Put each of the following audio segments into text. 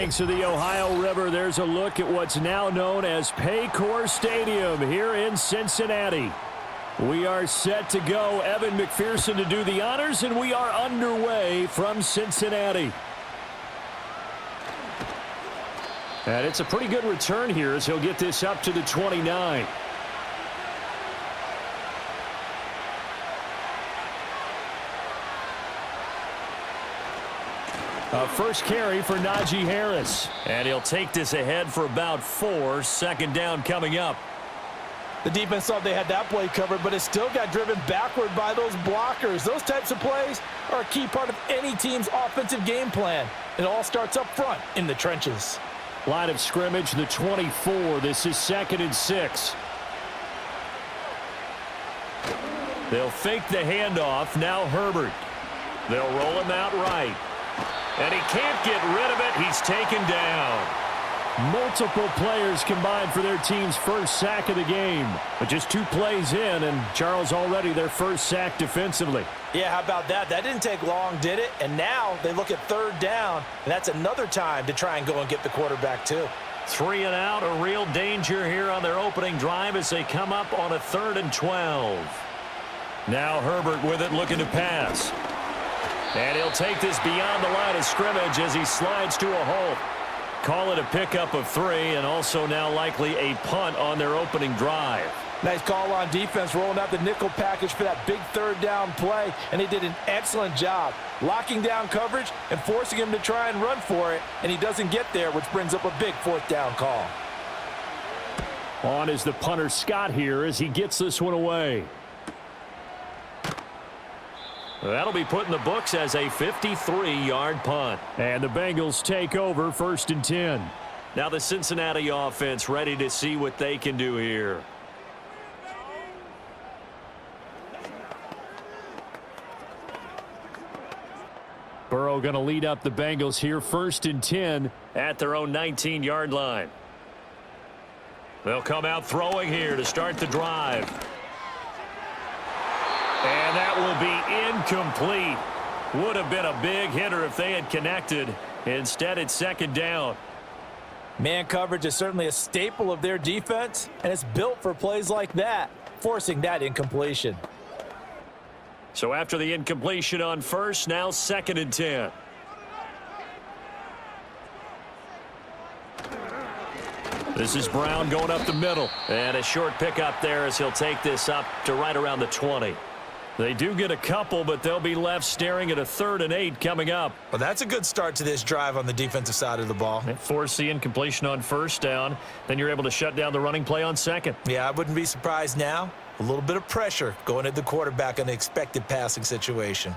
Thanks to the Ohio River, there's a look at what's now known as Paycor Stadium here in Cincinnati. We are set to go. Evan McPherson to do the honors, and we are underway from Cincinnati. And it's a pretty good return here as he'll get this up to the 29. First carry for Najee Harris. And he'll take this ahead for about 4. Second down coming up. The defense thought they had that play covered, but it still got driven backward by those blockers. Those types of plays are a key part of any team's offensive game plan. It all starts up front in the trenches. Line of scrimmage, the 24. This is 2nd and 6. They'll fake the handoff. Now Herbert. They'll roll him out right. And he can't get rid of it. He's taken down. Multiple players combined for their team's first sack of the game. But just 2 plays in, and Charles already their first sack defensively. Yeah, how about that? That didn't take long, did it? And now they look at 3rd down, and that's another time to try and go and get the quarterback too. 3 and out, a real danger here on their opening drive as they come up on a 3rd and 12. Now Herbert with it, looking to pass. And he'll take this beyond the line of scrimmage as he slides to a halt. Call it a pickup of 3, and also now likely a punt on their opening drive. Nice call on defense, rolling out the nickel package for that big 3rd down play, and he did an excellent job locking down coverage and forcing him to try and run for it, and he doesn't get there, which brings up a big 4th down call. On is the punter Scott here as he gets this one away. That'll be put in the books as a 53-yard punt. And the Bengals take over 1st and 10. Now the Cincinnati offense ready to see what they can do here. Burrow going to lead up the Bengals here 1st and 10 at their own 19-yard line. They'll come out throwing here to start the drive. And that will be incomplete. Would have been a big hitter if they had connected. Instead, it's 2nd down. Man coverage is certainly a staple of their defense, and it's built for plays like that, forcing that incompletion. So after the incompletion on 1st, now 2nd and 10. This is Brown going up the middle. And a short pickup there as he'll take this up to right around the 20. They do get a couple, but they'll be left staring at a 3rd and 8 coming up. Well, that's a good start to this drive on the defensive side of the ball. Force the incompletion on 1st down. Then you're able to shut down the running play on 2nd. Yeah, I wouldn't be surprised now. A little bit of pressure going at the quarterback in an expected passing situation.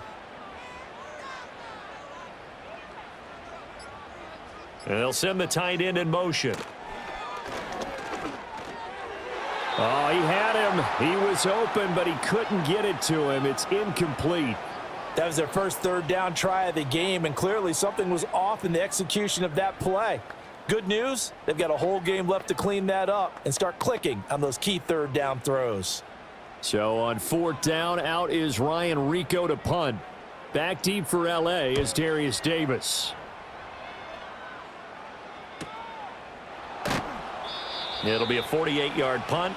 And they'll send the tight end in motion. Oh, he had him. He was open, but he couldn't get it to him. It's incomplete. That was their first 3rd down try of the game, and clearly something was off in the execution of that play. Good news, they've got a whole game left to clean that up and start clicking on those key 3rd down throws. So on 4th down, out is Ryan Rico to punt. Back deep for L.A. is Darius Davis. It'll be a 48-yard punt.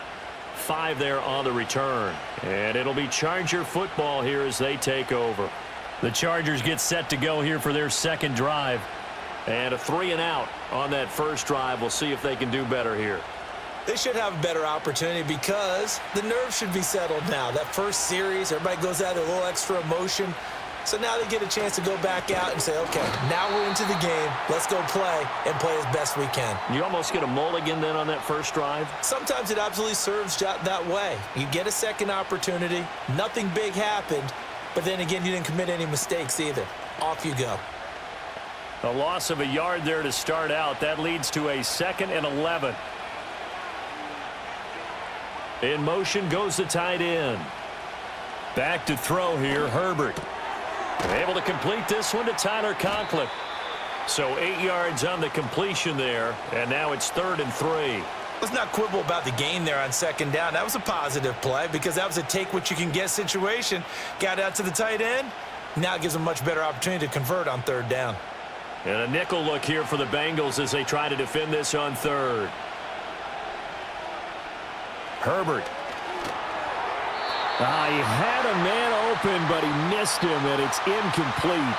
5 there on the return. And it'll be Charger football here as they take over. The Chargers get set to go here for their 2nd drive. And a 3 and out on that 1st drive. We'll see if they can do better here. They should have a better opportunity because the nerves should be settled now. That first series, everybody goes out with a little extra emotion. So now they get a chance to go back out and say, okay, now we're into the game. Let's go play and play as best we can. You almost get a mulligan then on that 1st drive? Sometimes it absolutely serves that way. You get a 2nd opportunity. Nothing big happened. But then again, you didn't commit any mistakes either. Off you go. A loss of a yard there to start out. That leads to a 2nd and 11. In motion goes the tight end. Back to throw here, Herbert. Able to complete this one to Tyler Conklin. So 8 yards on the completion there, and now it's 3rd and 3. Let's not quibble about the gain there on 2nd down. That was a positive play because that was a take-what-you-can-get situation. Got out to the tight end. Now it gives them a much better opportunity to convert on 3rd down. And a nickel look here for the Bengals as they try to defend this on third. Herbert. He had a man open, but he missed him, and it's incomplete.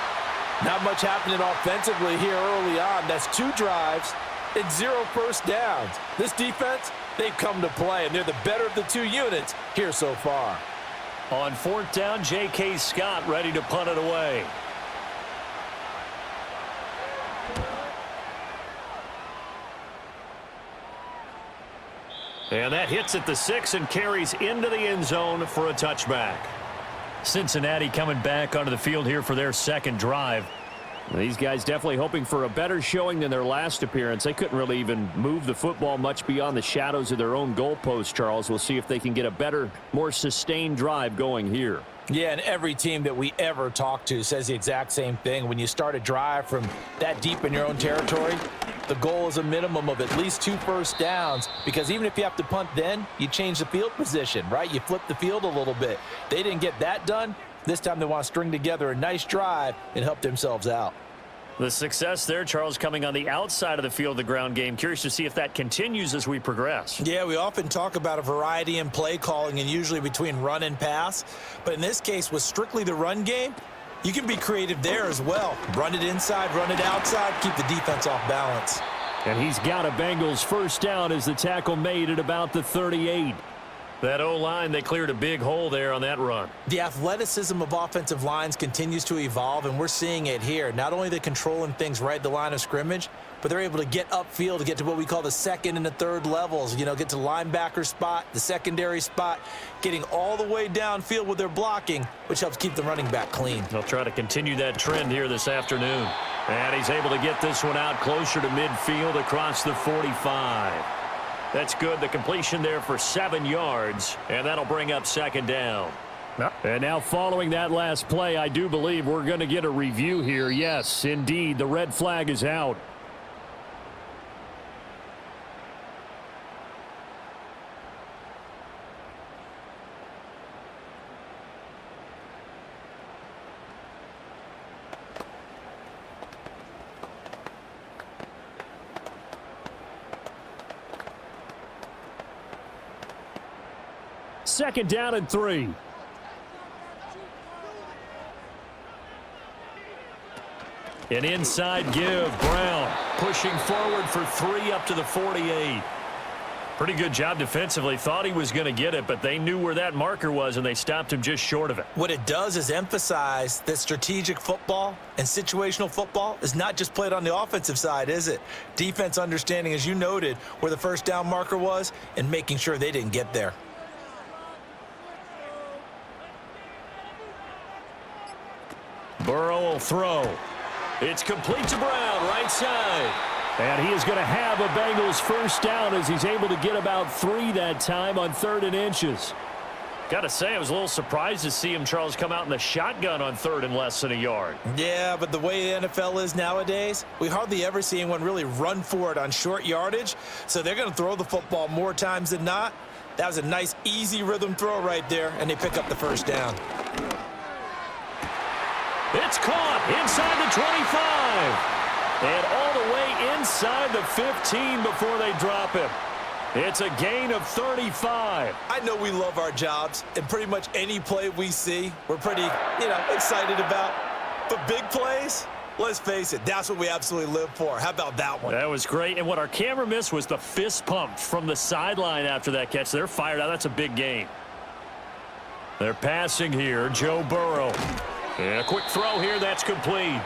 Not much happening offensively here early on. That's 2 drives and 0 first downs. This defense, they've come to play, and they're the better of the 2 units here so far. On 4th down, J.K. Scott ready to punt it away. And that hits at the 6 and carries into the end zone for a touchback. Cincinnati coming back onto the field here for their second drive. These guys definitely hoping for a better showing than their last appearance. They couldn't really even move the football much beyond the shadows of their own goalpost, Charles. We'll see if they can get a better, more sustained drive going here. Yeah, and every team that we ever talk to says the exact same thing. When you start a drive from that deep in your own territory, the goal is a minimum of at least 2 first downs, because even if you have to punt then, you change the field position, right? You flip the field a little bit. They didn't get that done. This time they want to string together a nice drive and help themselves out. The success there, Charles, coming on the outside of the field, the ground game. Curious to see if that continues as we progress. Yeah, we often talk about a variety in play calling and usually between run and pass. But in this case, with strictly the run game, you can be creative there as well. Run it inside, run it outside, keep the defense off balance. And he's got a Bengals first down as the tackle made at about the 38. That O-line, they cleared a big hole there on that run. The athleticism of offensive lines continues to evolve, and we're seeing it here. Not only they're controlling things right at the line of scrimmage, but they're able to get upfield to get to what we call the second and the third levels. You know, get to linebacker spot, the secondary spot, getting all the way downfield with their blocking, which helps keep the running back clean. They'll try to continue that trend here this afternoon. And he's able to get this one out closer to midfield across the 45. That's good. The completion there for 7 yards, and that'll bring up second down. And now following that last play, I do believe we're going to get a review here. Yes, indeed, the red flag is out. Second down and 3. An inside give. Brown pushing forward for 3 up to the 48. Pretty good job defensively. Thought he was going to get it, but they knew where that marker was, and they stopped him just short of it. What it does is emphasize that strategic football and situational football is not just played on the offensive side, is it? Defense understanding, as you noted, where the first down marker was and making sure they didn't get there. Burrow will throw. It's complete to Brown, right side. And he is going to have a Bengals first down as he's able to get about 3 that time on 3rd and inches. Got to say, I was a little surprised to see him, Charles, come out in the shotgun on 3rd and less than a yard. Yeah, but the way the NFL is nowadays, we hardly ever see anyone really run for it on short yardage. So they're going to throw the football more times than not. That was a nice, easy rhythm throw right there, and they pick up the first down. It's caught inside the 25. And all the way inside the 15 before they drop him. It's a gain of 35. I know we love our jobs, and pretty much any play we see, we're pretty, excited about. But big plays, let's face it, that's what we absolutely live for. How about that one? That was great. And what our camera missed was the fist pump from the sideline after that catch. They're fired out. That's a big gain. They're passing here. Joe Burrow. And a quick throw here. That's complete.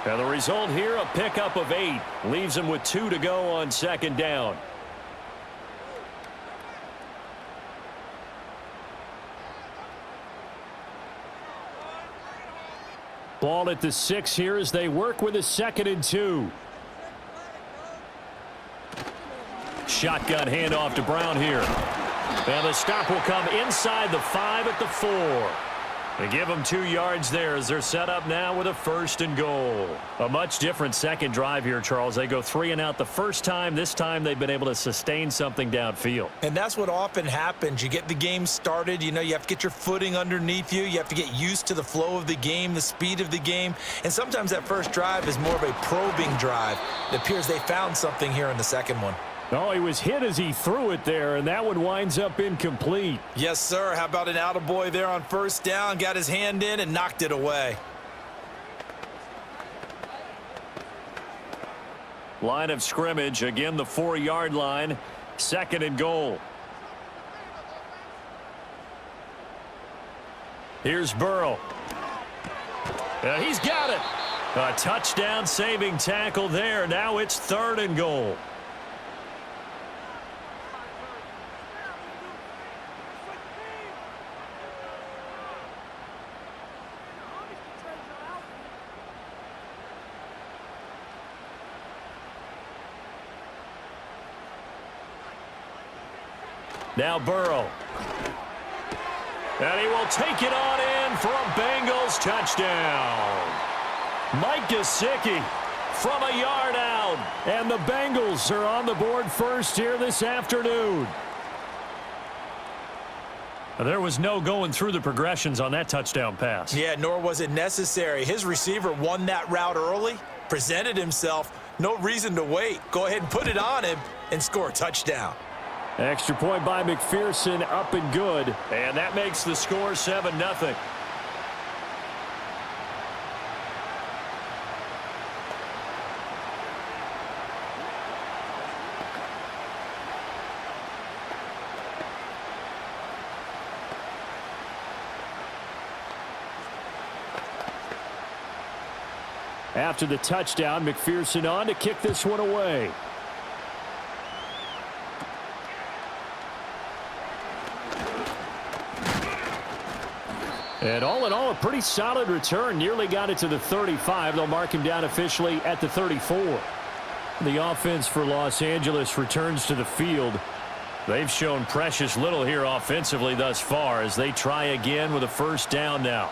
And the result here, a pickup of 8. Leaves him with 2 to go on second down. Ball at the 6 here as they work with a 2nd and 2. Shotgun handoff to Brown here. And the stop will come inside the 5 at the 4. They give them 2 yards there as they're set up now with a 1st and goal. A much different second drive here, Charles. They go 3 and out the first time. This time they've been able to sustain something downfield. And that's what often happens. You get the game started. You know, you have to get your footing underneath you. You have to get used to the flow of the game, the speed of the game. And sometimes that first drive is more of a probing drive. It appears they found something here in the second one. Oh, he was hit as he threw it there, and that one winds up incomplete. Yes, sir. How about an attaboy there on first down? Got his hand in and knocked it away. Line of scrimmage, again the 4-yard line, 2nd and goal. Here's Burrow. He's got it. A touchdown saving tackle there. Now it's 3rd and goal. Now Burrow. And he will take it on in for a Bengals touchdown. Mike Gesicki from a yard out. And the Bengals are on the board first here this afternoon. There was no going through the progressions on that touchdown pass. Yeah, nor was it necessary. His receiver won that route early, presented himself. No reason to wait. Go ahead and put it on him and score a touchdown. Extra point by McPherson, up and good. And that makes the score 7-0. After the touchdown, McPherson on to kick this one away. And all in all, a pretty solid return. Nearly got it to the 35. They'll mark him down officially at the 34. The offense for Los Angeles returns to the field. They've shown precious little here offensively thus far as they try again with a 1st down now.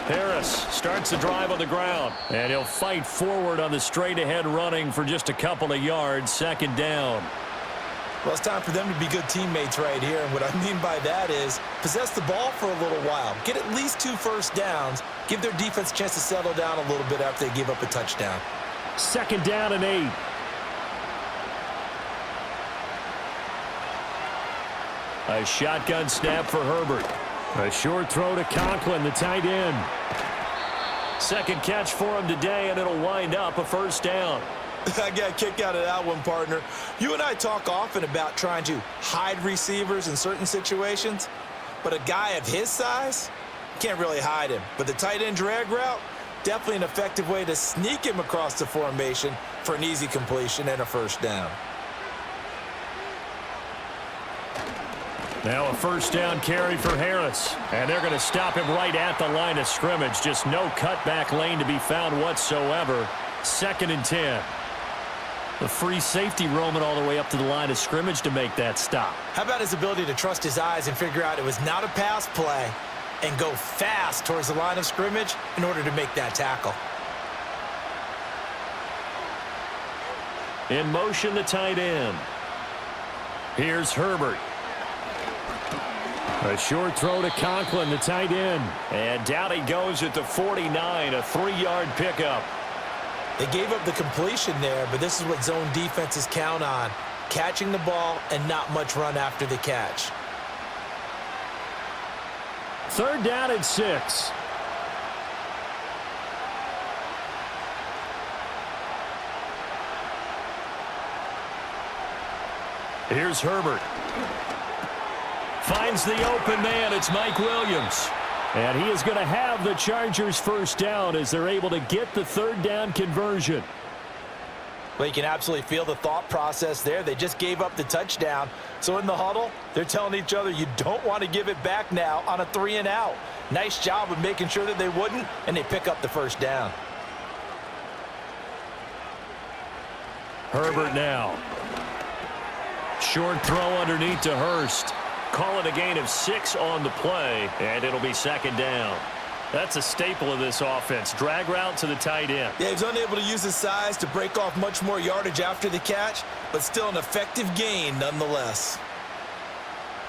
Harris starts the drive on the ground, and he'll fight forward on the straight-ahead running for just a couple of yards, 2nd down. Well, it's time for them to be good teammates right here, and what I mean by that is possess the ball for a little while, get at least 2 first downs, give their defense a chance to settle down a little bit after they give up a touchdown. 2nd down and 8. A shotgun snap for Herbert. A short throw to Conklin, the tight end. 2nd catch for him today, and it'll wind up a 1st down. I got a kick out of that one, partner. You and I talk often about trying to hide receivers in certain situations, but a guy of his size, can't really hide him. But the tight end drag route, definitely an effective way to sneak him across the formation for an easy completion and a 1st down. Now a 1st down carry for Harris. And they're going to stop him right at the line of scrimmage. Just no cutback lane to be found whatsoever. 2nd and 10. The free safety roaming all the way up to the line of scrimmage to make that stop. How about his ability to trust his eyes and figure out it was not a pass play and go fast towards the line of scrimmage in order to make that tackle. In motion, the tight end. Here's Herbert. A short throw to Conklin, the tight end. And down he goes at the 49, a 3-yard pickup. They gave up the completion there, but this is what zone defenses count on. Catching the ball and not much run after the catch. 3rd down and 6. Here's Herbert. Finds the open man. It's Mike Williams. And he is going to have the Chargers 1st down as they're able to get the 3rd down conversion. Well, you can absolutely feel the thought process there. They just gave up the touchdown. So in the huddle, they're telling each other, you don't want to give it back now on a 3 and out. Nice job of making sure that they wouldn't, and they pick up the 1st down. Herbert now. Short throw underneath to Hurst. Call it a gain of 6 on the play, and it'll be second down. That's a staple of this offense. Drag route to the tight end. Yeah, he was unable to use his size to break off much more yardage after the catch, but still an effective gain nonetheless.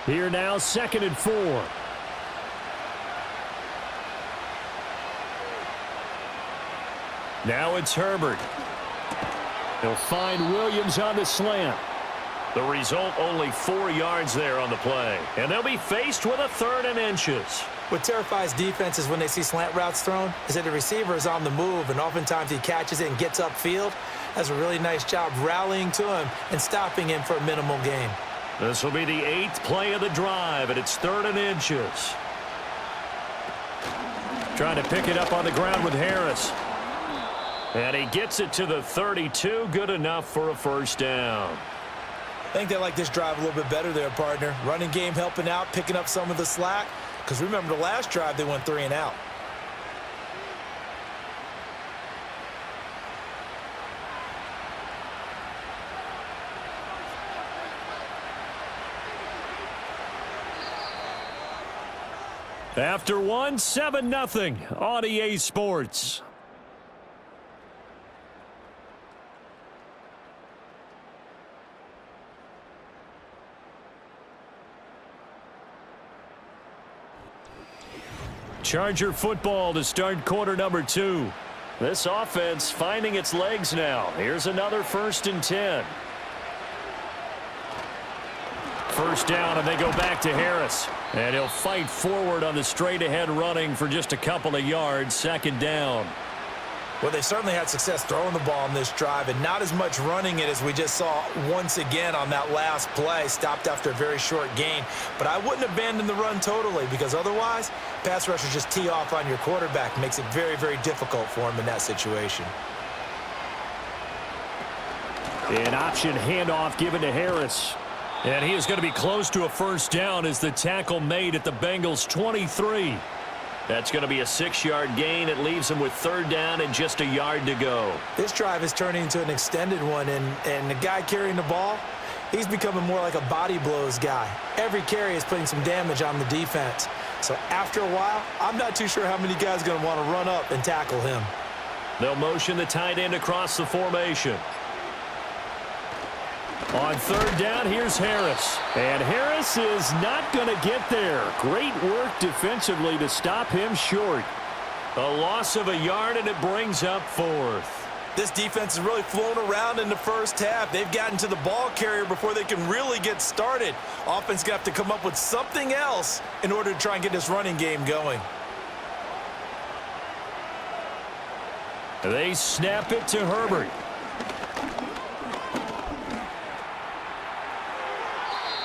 Here now, 2nd and 4. Now it's Herbert. He'll find Williams on the slant. The result, only 4 yards there on the play. And they'll be faced with a 3rd and inches. What terrifies defenses when they see slant routes thrown is that the receiver is on the move, and oftentimes he catches it and gets upfield. Does a really nice job rallying to him and stopping him for a minimal gain. This will be the 8th play of the drive, and it's 3rd and inches. Trying to pick it up on the ground with Harris. And he gets it to the 32. Good enough for a first down. I think they like this drive a little bit better there, partner. Running game helping out, picking up some of the slack. Because remember, the last drive, they went 3 and out. After one, 7-0 on EA Sports. Charger football to start quarter number 2. This offense finding its legs now. Here's another 1st and 10. First down, and they go back to Harris. And he'll fight forward on the straight-ahead running for just a couple of yards. 2nd down. Well, they certainly had success throwing the ball on this drive, and not as much running it as we just saw once again on that last play. Stopped after a very short gain. But I wouldn't abandon the run totally, because otherwise, pass rushers just tee off on your quarterback. Makes it very, very difficult for him in that situation. An option handoff given to Harris. And he is going to be close to a first down as the tackle made at the Bengals' 23. That's going to be a 6-yard gain. It leaves him with 3rd down and just a yard to go. This drive is turning into an extended one, and the guy carrying the ball, he's becoming more like a body blows guy. Every carry is putting some damage on the defense. So after a while, I'm not too sure how many guys are going to want to run up and tackle him. They'll motion the tight end across the formation. On 3rd down, here's Harris. And Harris is not going to get there. Great work defensively to stop him short. A loss of a yard, and it brings up 4th. This defense has really flown around in the first half. They've gotten to the ball carrier before they can really get started. Offense going to have to come up with something else in order to try and get this running game going. They snap it to Herbert.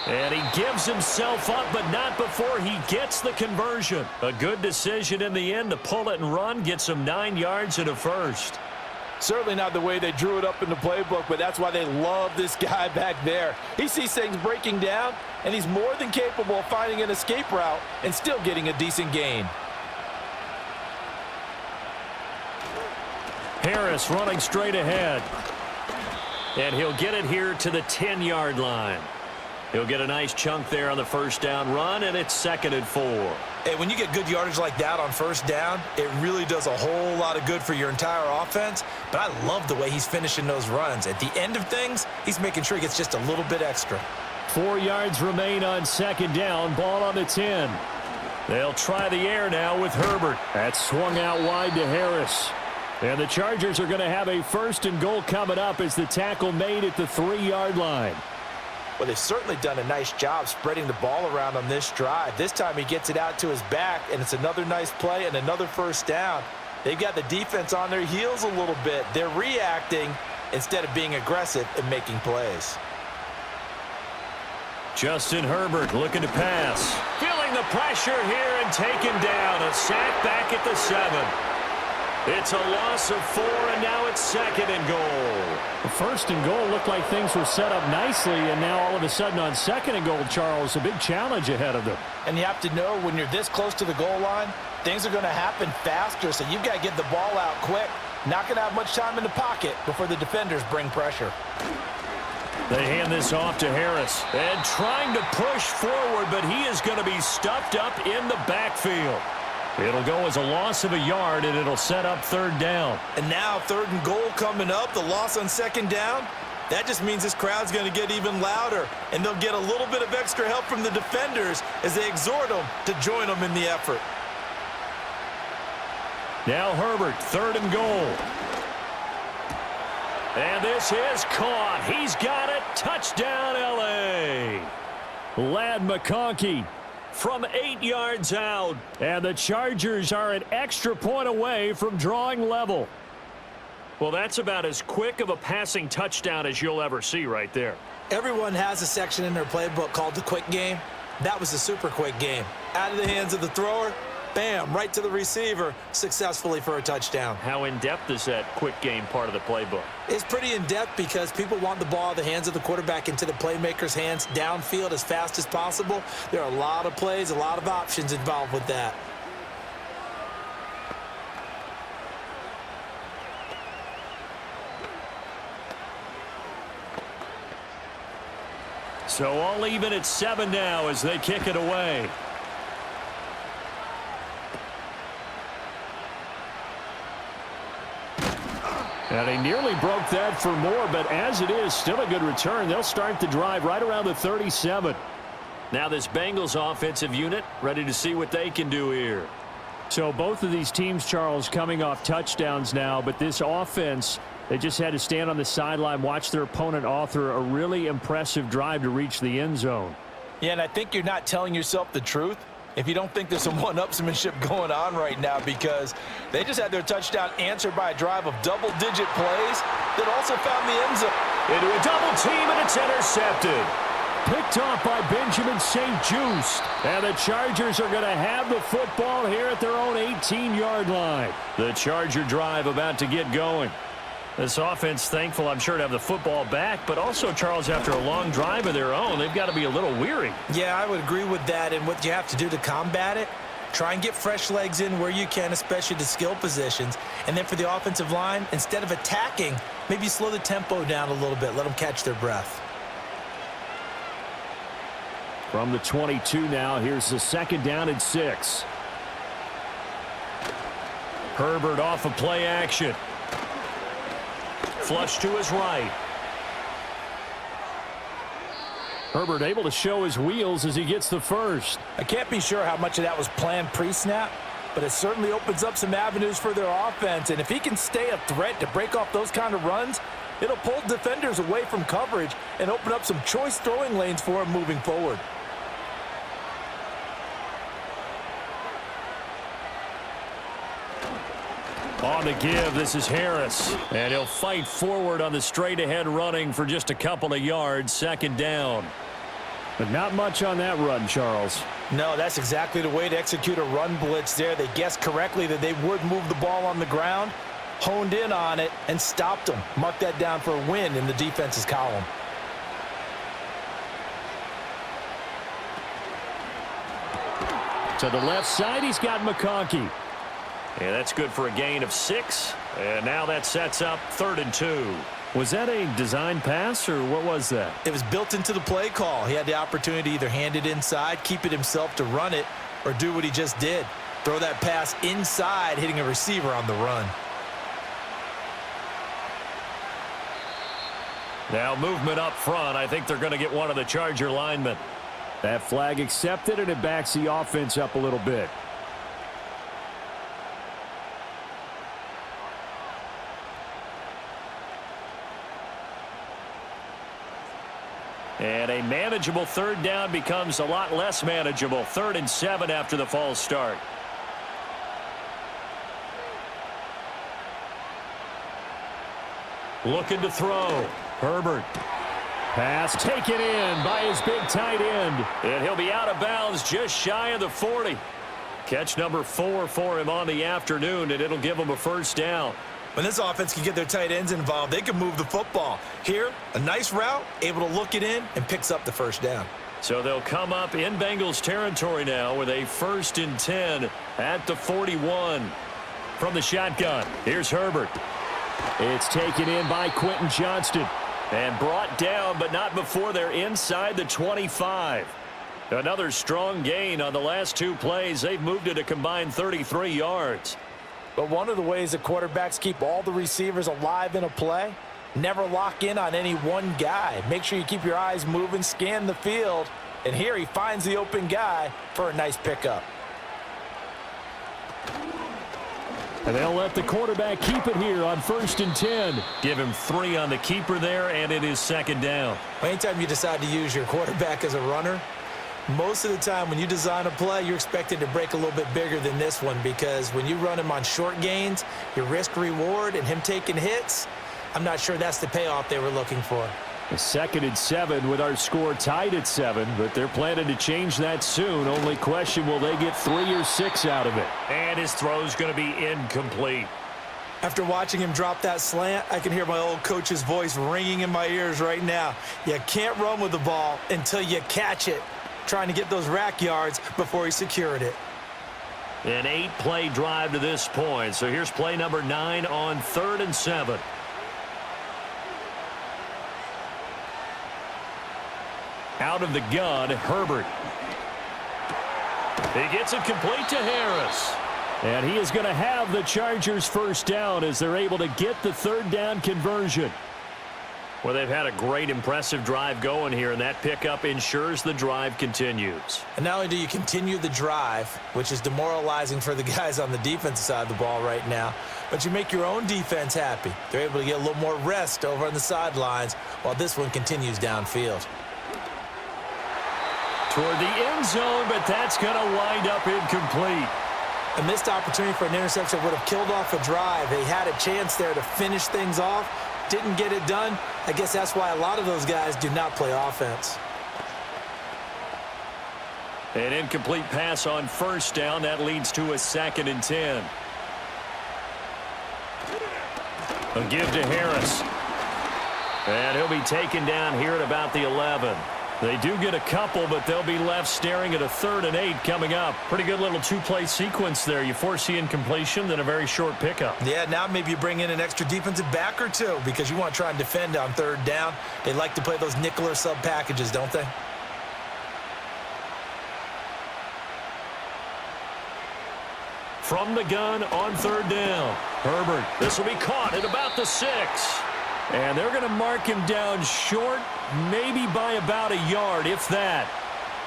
And he gives himself up, but not before he gets the conversion. A good decision in the end to pull it and run, gets him 9 yards and a first. Certainly not the way they drew it up in the playbook, but that's why they love this guy back there. He sees things breaking down, and he's more than capable of finding an escape route and still getting a decent gain. Harris running straight ahead. And he'll get it here to the 10-yard line. He'll get a nice chunk there on the first down run, and it's 2nd and 4. Hey, when you get good yardage like that on first down, it really does a whole lot of good for your entire offense. But I love the way he's finishing those runs. At the end of things, he's making sure he gets just a little bit extra. 4 yards remain on 2nd down. Ball on the 10. They'll try the air now with Herbert. That's swung out wide to Harris. And the Chargers are going to have a 1st and goal coming up as the tackle made at the 3-yard line. Well, they've certainly done a nice job spreading the ball around on this drive. This time he gets it out to his back, and it's another nice play and another first down. They've got the defense on their heels a little bit. They're reacting instead of being aggressive and making plays. Justin Herbert looking to pass. Feeling the pressure here and taken down. A sack back at the 7. It's a loss of 4, and now it's 2nd and goal. The 1st and goal looked like things were set up nicely, and now all of a sudden on 2nd and goal, Charles, a big challenge ahead of them. And you have to know when you're this close to the goal line, things are going to happen faster, so you've got to get the ball out quick. Not going to have much time in the pocket before the defenders bring pressure. They hand this off to Harris. And trying to push forward, but he is going to be stuffed up in the backfield. It'll go as a loss of a yard, and it'll set up third down. And now 3rd and goal coming up, the loss on 2nd down. That just means this crowd's going to get even louder, and they'll get a little bit of extra help from the defenders as they exhort them to join them in the effort. Now Herbert, 3rd and goal. And this is caught. He's got it. Touchdown, L.A. Ladd McConkey from 8 yards out. And the Chargers are an extra point away from drawing level. Well, that's about as quick of a passing touchdown as you'll ever see right there. Everyone has a section in their playbook called the quick game. That was a super quick game. Out of the hands of the thrower, bam, right to the receiver, successfully for a touchdown. How in-depth is that quick game part of the playbook? It's pretty in-depth because people want the ball out of the hands of the quarterback into the playmaker's hands downfield as fast as possible. There are a lot of plays, a lot of options involved with that. So all even at 7 now as they kick it away. And he nearly broke that for more, but as it is, still a good return. They'll start the drive right around the 37. Now this Bengals offensive unit ready to see what they can do here. So both of these teams, Charles, coming off touchdowns now, but this offense, they just had to stand on the sideline, watch their opponent author a really impressive drive to reach the end zone. Yeah, and I think you're not telling yourself the truth if you don't think there's some one-upsmanship going on right now, because they just had their touchdown answered by a drive of double-digit plays that also found the end zone. Into a double team, and it's intercepted. Picked off by Benjamin St-Juste. And the Chargers are going to have the football here at their own 18-yard line. The Charger drive about to get going. This offense thankful, I'm sure, to have the football back, but also, Charles, after a long drive of their own, they've got to be a little weary. Yeah, I would agree with that, and what you have to do to combat it, try and get fresh legs in where you can, especially the skill positions. And then for the offensive line, instead of attacking, maybe slow the tempo down a little bit, let them catch their breath. From the 22 now, here's the 2nd down and 6. Herbert off of play action. Flush to his right. Herbert able to show his wheels as he gets the first. I can't be sure how much of that was planned pre-snap, but it certainly opens up some avenues for their offense. And if he can stay a threat to break off those kind of runs, it'll pull defenders away from coverage and open up some choice throwing lanes for him moving forward. On the give, this is Harris. And he'll fight forward on the straight-ahead running for just a couple of yards, 2nd down. But not much on that run, Charles. No, that's exactly the way to execute a run blitz there. They guessed correctly that they would move the ball on the ground, honed in on it, and stopped them. Mark that down for a win in the defense's column. To the left side, he's got McConkey. Yeah, that's good for a gain of 6. And now that sets up 3rd and 2. Was that a design pass, or what was that? It was built into the play call. He had the opportunity to either hand it inside, keep it himself to run it, or do what he just did. Throw that pass inside, hitting a receiver on the run. Now movement up front. I think they're going to get one of the Charger linemen. That flag accepted, and it backs the offense up a little bit. And a manageable 3rd down becomes a lot less manageable. 3rd and 7 after the false start. Looking to throw. Herbert. Pass taken in by his big tight end. And he'll be out of bounds just shy of the 40. Catch number 4 for him on the afternoon, and it'll give him a 1st down. When this offense can get their tight ends involved, they can move the football. Here, a nice route, able to look it in, and picks up the 1st down. So they'll come up in Bengals territory now with a 1st and 10 at the 41. From the shotgun, here's Herbert. It's taken in by Quentin Johnston. And brought down, but not before they're inside the 25. Another strong gain on the last two plays. They've moved it a combined 33 yards. But one of the ways that quarterbacks keep all the receivers alive in a play, never lock in on any one guy. Make sure you keep your eyes moving, scan the field. And here he finds the open guy for a nice pickup. And they'll let the quarterback keep it here on 1st and 10. Give him 3 on the keeper there, and it is 2nd down. Anytime you decide to use your quarterback as a runner, most of the time when you design a play, you're expected to break a little bit bigger than this one, because when you run him on short gains, your risk-reward and him taking hits, I'm not sure that's the payoff they were looking for. A 2nd and 7 with our score tied at 7, but they're planning to change that soon. Only question, will they get 3 or 6 out of it? And his throw's going to be incomplete. After watching him drop that slant, I can hear my old coach's voice ringing in my ears right now. You can't run with the ball until you catch it, trying to get those rack yards before he secured it. An 8-play drive to this point. So here's play number 9 on 3rd and 7. Out of the gun, Herbert. He gets it complete to Harris. And he is going to have the Chargers first down as they're able to get the 3rd down conversion. Well, they've had a great, impressive drive going here, and that pickup ensures the drive continues. And not only do you continue the drive, which is demoralizing for the guys on the defensive side of the ball right now, but you make your own defense happy. They're able to get a little more rest over on the sidelines while this one continues downfield. Toward the end zone, but that's going to wind up incomplete. A missed opportunity for an interception would have killed off a drive. They had a chance there to finish things off. Didn't get it done. I guess that's why a lot of those guys do not play offense. An incomplete pass on 1st down. That leads to a 2nd and 10. A give to Harris. And he'll be taken down here at about the 11. They do get a couple, but they'll be left staring at a 3rd and 8 coming up. Pretty good little 2-play sequence there. You force the incompletion, then a very short pickup. Yeah, now maybe you bring in an extra defensive back or two because you want to try and defend on 3rd down. They like to play those nickel or sub packages, don't they? From the gun on 3rd down. Herbert, this will be caught at about the 6. And they're going to mark him down short, maybe by about a yard, if that.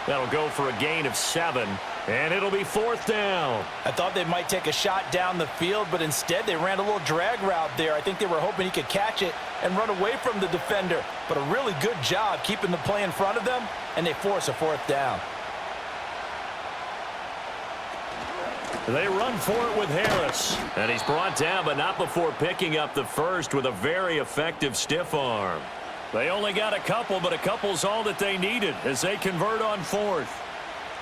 That'll go for a gain of 7, and it'll be 4th down. I thought they might take a shot down the field, but instead they ran a little drag route there. I think they were hoping he could catch it and run away from the defender. But a really good job keeping the play in front of them, and they force a 4th down. They run for it with Harris. And he's brought down, but not before picking up the first with a very effective stiff arm. They only got a couple, but a couple's all that they needed as they convert on 4th.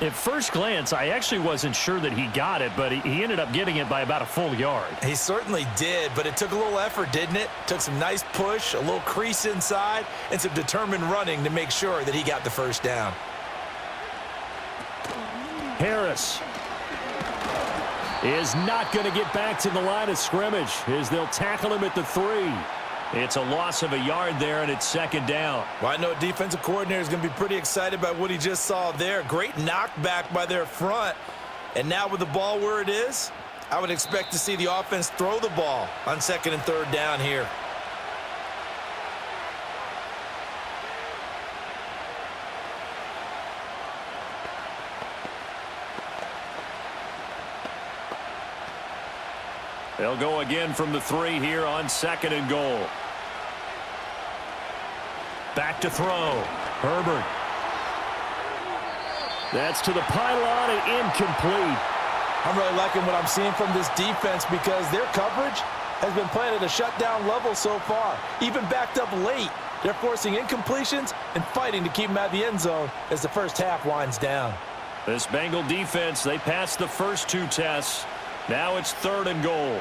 At first glance, I actually wasn't sure that he got it, but he ended up getting it by about a full yard. He certainly did, but it took a little effort, didn't it? Took some nice push, a little crease inside, and some determined running to make sure that he got the first down. Harris is not going to get back to the line of scrimmage as they'll tackle him at the 3. It's a loss of a yard there, and it's 2nd down. Well, I know a defensive coordinator is going to be pretty excited about what he just saw there. Great knockback by their front. And now with the ball where it is, I would expect to see the offense throw the ball on 2nd and 3rd down here. They'll go again from the 3 here on 2nd and goal. Back to throw. Herbert. That's to the pylon and incomplete. I'm really liking what I'm seeing from this defense because their coverage has been playing at a shutdown level so far. Even backed up late, they're forcing incompletions and fighting to keep them out of the end zone as the first half winds down. This Bengal defense, they passed the first 2 tests. Now it's 3rd and goal.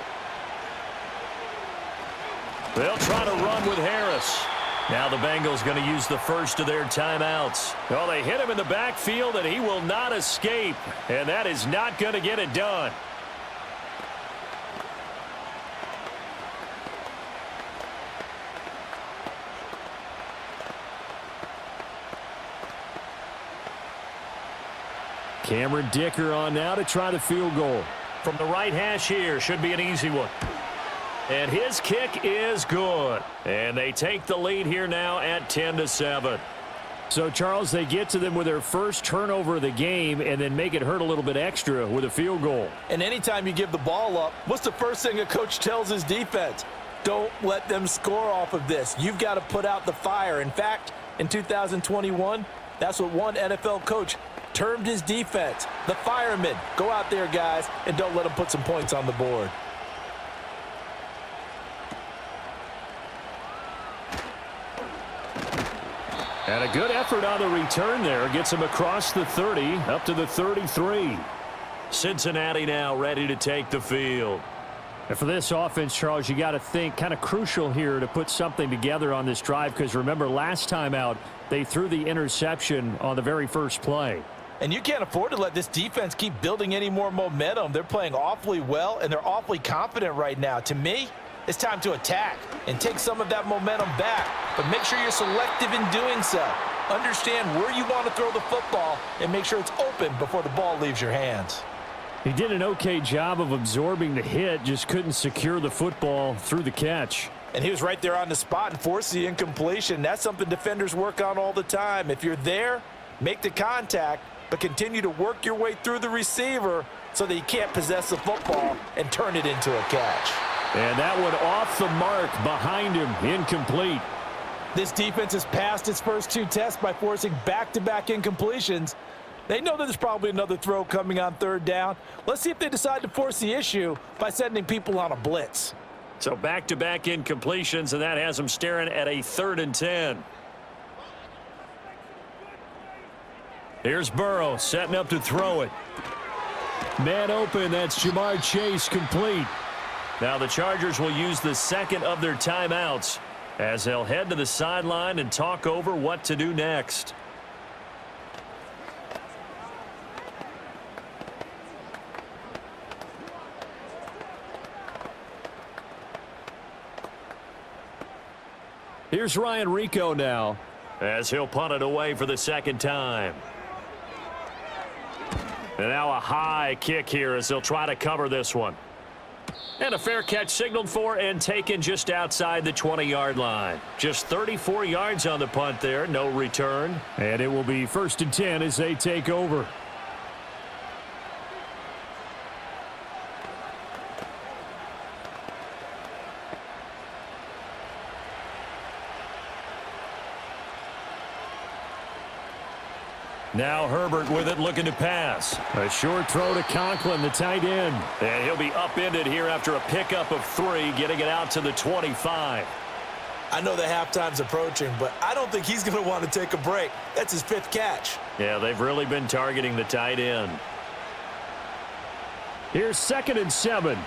They'll try to run with Harris. Now the Bengals going to use the first of their timeouts. Well, they hit him in the backfield, and he will not escape. And that is not going to get it done. Cameron Dicker on now to try the field goal. From the right hash here, should be an easy one. And his kick is good. And they take the lead here now at 10-7. So, Charles, they get to them with their first turnover of the game and then make it hurt a little bit extra with a field goal. And anytime you give the ball up, what's the first thing a coach tells his defense? Don't let them score off of this. You've got to put out the fire. In fact, in 2021, that's what one NFL coach termed his defense. The firemen. Go out there, guys, and don't let them put some points on the board. And a good effort on the return there. Gets him across the 30, up to the 33. Cincinnati now ready to take the field. And for this offense, Charles, you got to think kind of crucial here to put something together on this drive because remember last time out, they threw the interception on the very first play. And you can't afford to let this defense keep building any more momentum. They're playing awfully well, and they're awfully confident right now. To me, it's time to attack and take some of that momentum back, but make sure you're selective in doing so. Understand where you want to throw the football and make sure it's open before the ball leaves your hands. He did an okay job of absorbing the hit, just couldn't secure the football through the catch. And he was right there on the spot and forced the incompletion. That's something defenders work on all the time. If you're there, make the contact, but continue to work your way through the receiver so that he can't possess the football and turn it into a catch. And that one off the mark behind him, incomplete. This defense has passed its first two tests by forcing back-to-back incompletions. They know that there's probably another throw coming on third down. Let's see if they decide to force the issue by sending people on a blitz. So back-to-back incompletions, and that has them staring at a 3rd and 10. Here's Burrow setting up to throw it. Man open, that's Jamar Chase complete. Now the Chargers will use the second of their timeouts as they'll head to the sideline and talk over what to do next. Here's Ryan Rico now as he'll punt it away for the second time. And now a high kick here as they'll try to cover this one. And a fair catch signaled for and taken just outside the 20-yard line. Just 34 yards on the punt there, no return. And it will be 1st and 10 as they take over. Now Herbert with it looking to pass. A short throw to Conklin, the tight end. And he'll be upended here after a pickup of 3, getting it out to the 25. I know the halftime's approaching, but I don't think he's going to want to take a break. That's his 5th catch. Yeah, they've really been targeting the tight end. Here's 2nd and 7.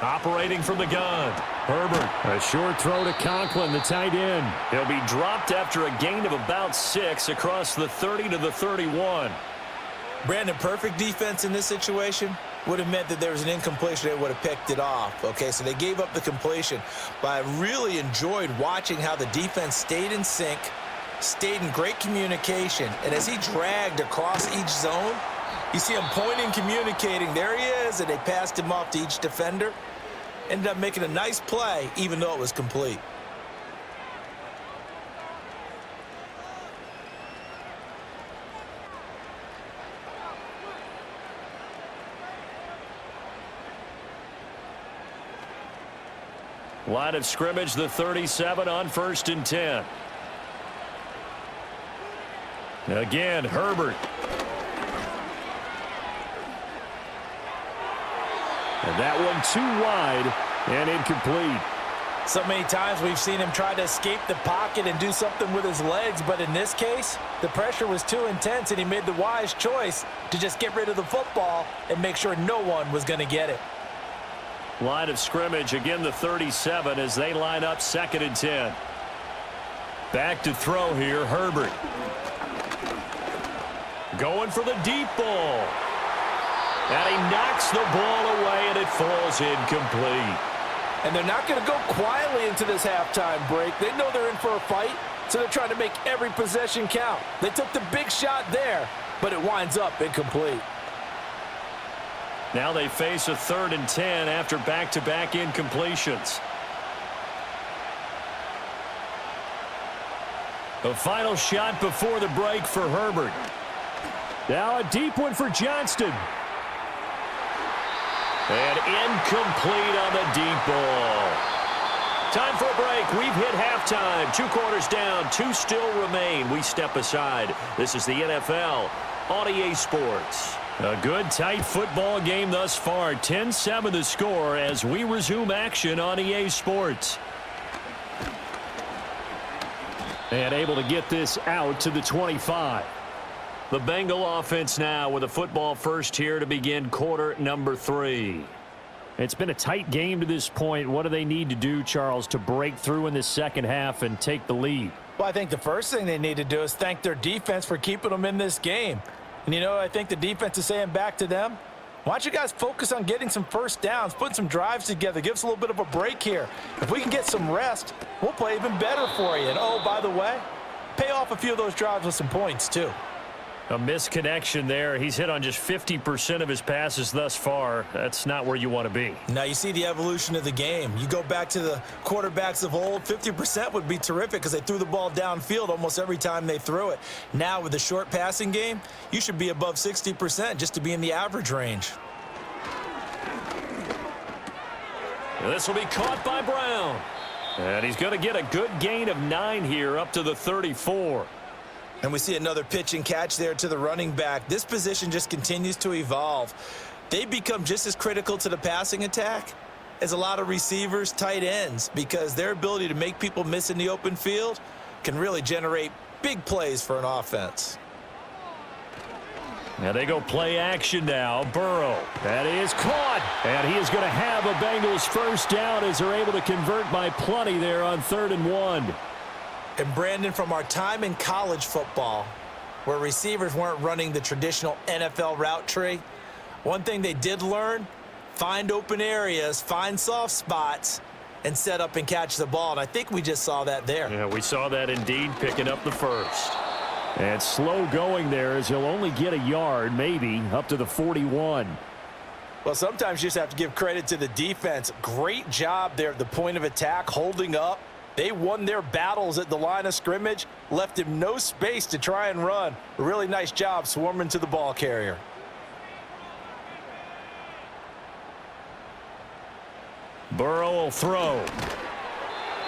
Operating from the gun. Herbert, a short throw to Conklin, the tight end. He'll be dropped after a gain of about 6 across the 30 to the 31. Brandon, perfect defense in this situation would have meant that there was an incompletion. They would have picked it off. Okay, so they gave up the completion. But I really enjoyed watching how the defense stayed in sync, stayed in great communication. And as he dragged across each zone, you see him pointing, communicating. There he is, and they passed him off to each defender. Ended up making a nice play, even though it was complete. Line of scrimmage, the 37 on 1st and 10. Again, Herbert. And that one too wide and incomplete. So many times we've seen him try to escape the pocket and do something with his legs, but in this case, the pressure was too intense and he made the wise choice to just get rid of the football and make sure no one was going to get it. Line of scrimmage, again the 37 as they line up 2nd and 10. Back to throw here, Herbert. Going for the deep ball. And he knocks the ball away, and it falls incomplete. And they're not going to go quietly into this halftime break. They know they're in for a fight, so they're trying to make every possession count. They took the big shot there, but it winds up incomplete. Now they face a 3rd and 10 after back-to-back incompletions. The final shot before the break for Herbert. Now a deep one for Johnston. And incomplete on the deep ball. Time for a break. We've hit halftime. 2 quarters down. 2 still remain. We step aside. This is the NFL on EA Sports. A good, tight football game thus far. 10-7 the score as we resume action on EA Sports. And able to get this out to the 25. The Bengal offense now with a football first here to begin quarter number 3. It's been a tight game to this point. What do they need to do, Charles, to break through in the second half and take the lead? Well, I think the first thing they need to do is thank their defense for keeping them in this game. And, you know, I think the defense is saying back to them, why don't you guys focus on getting some first downs, putting some drives together, give us a little bit of a break here. If we can get some rest, we'll play even better for you. And, oh, by the way, pay off a few of those drives with some points, too. A misconnection there. He's hit on just 50% of his passes thus far. That's not where you want to be. Now you see the evolution of the game. You go back to the quarterbacks of old, 50% would be terrific because they threw the ball downfield almost every time they threw it. Now with the short passing game, you should be above 60% just to be in the average range. This will be caught by Brown. And he's going to get a good gain of 9 here up to the 34. And we see another pitch and catch there to the running back. This position just continues to evolve. They become just as critical to the passing attack as a lot of receivers, tight ends, because their ability to make people miss in the open field can really generate big plays for an offense. Now they go play action now. Burrow. That is caught. And he is going to have a Bengals first down as they're able to convert by plenty there on 3rd and 1. And Brandon, from our time in college football, where receivers weren't running the traditional NFL route tree, one thing they did learn, find open areas, find soft spots, and set up and catch the ball. And I think we just saw that there. Yeah, we saw that indeed, picking up the first. And slow going there as he'll only get a yard, maybe, up to the 41. Well, sometimes you just have to give credit to the defense. Great job there at the point of attack, holding up. They won their battles at the line of scrimmage, left him no space to try and run. A really nice job swarming to the ball carrier. Burrow will throw.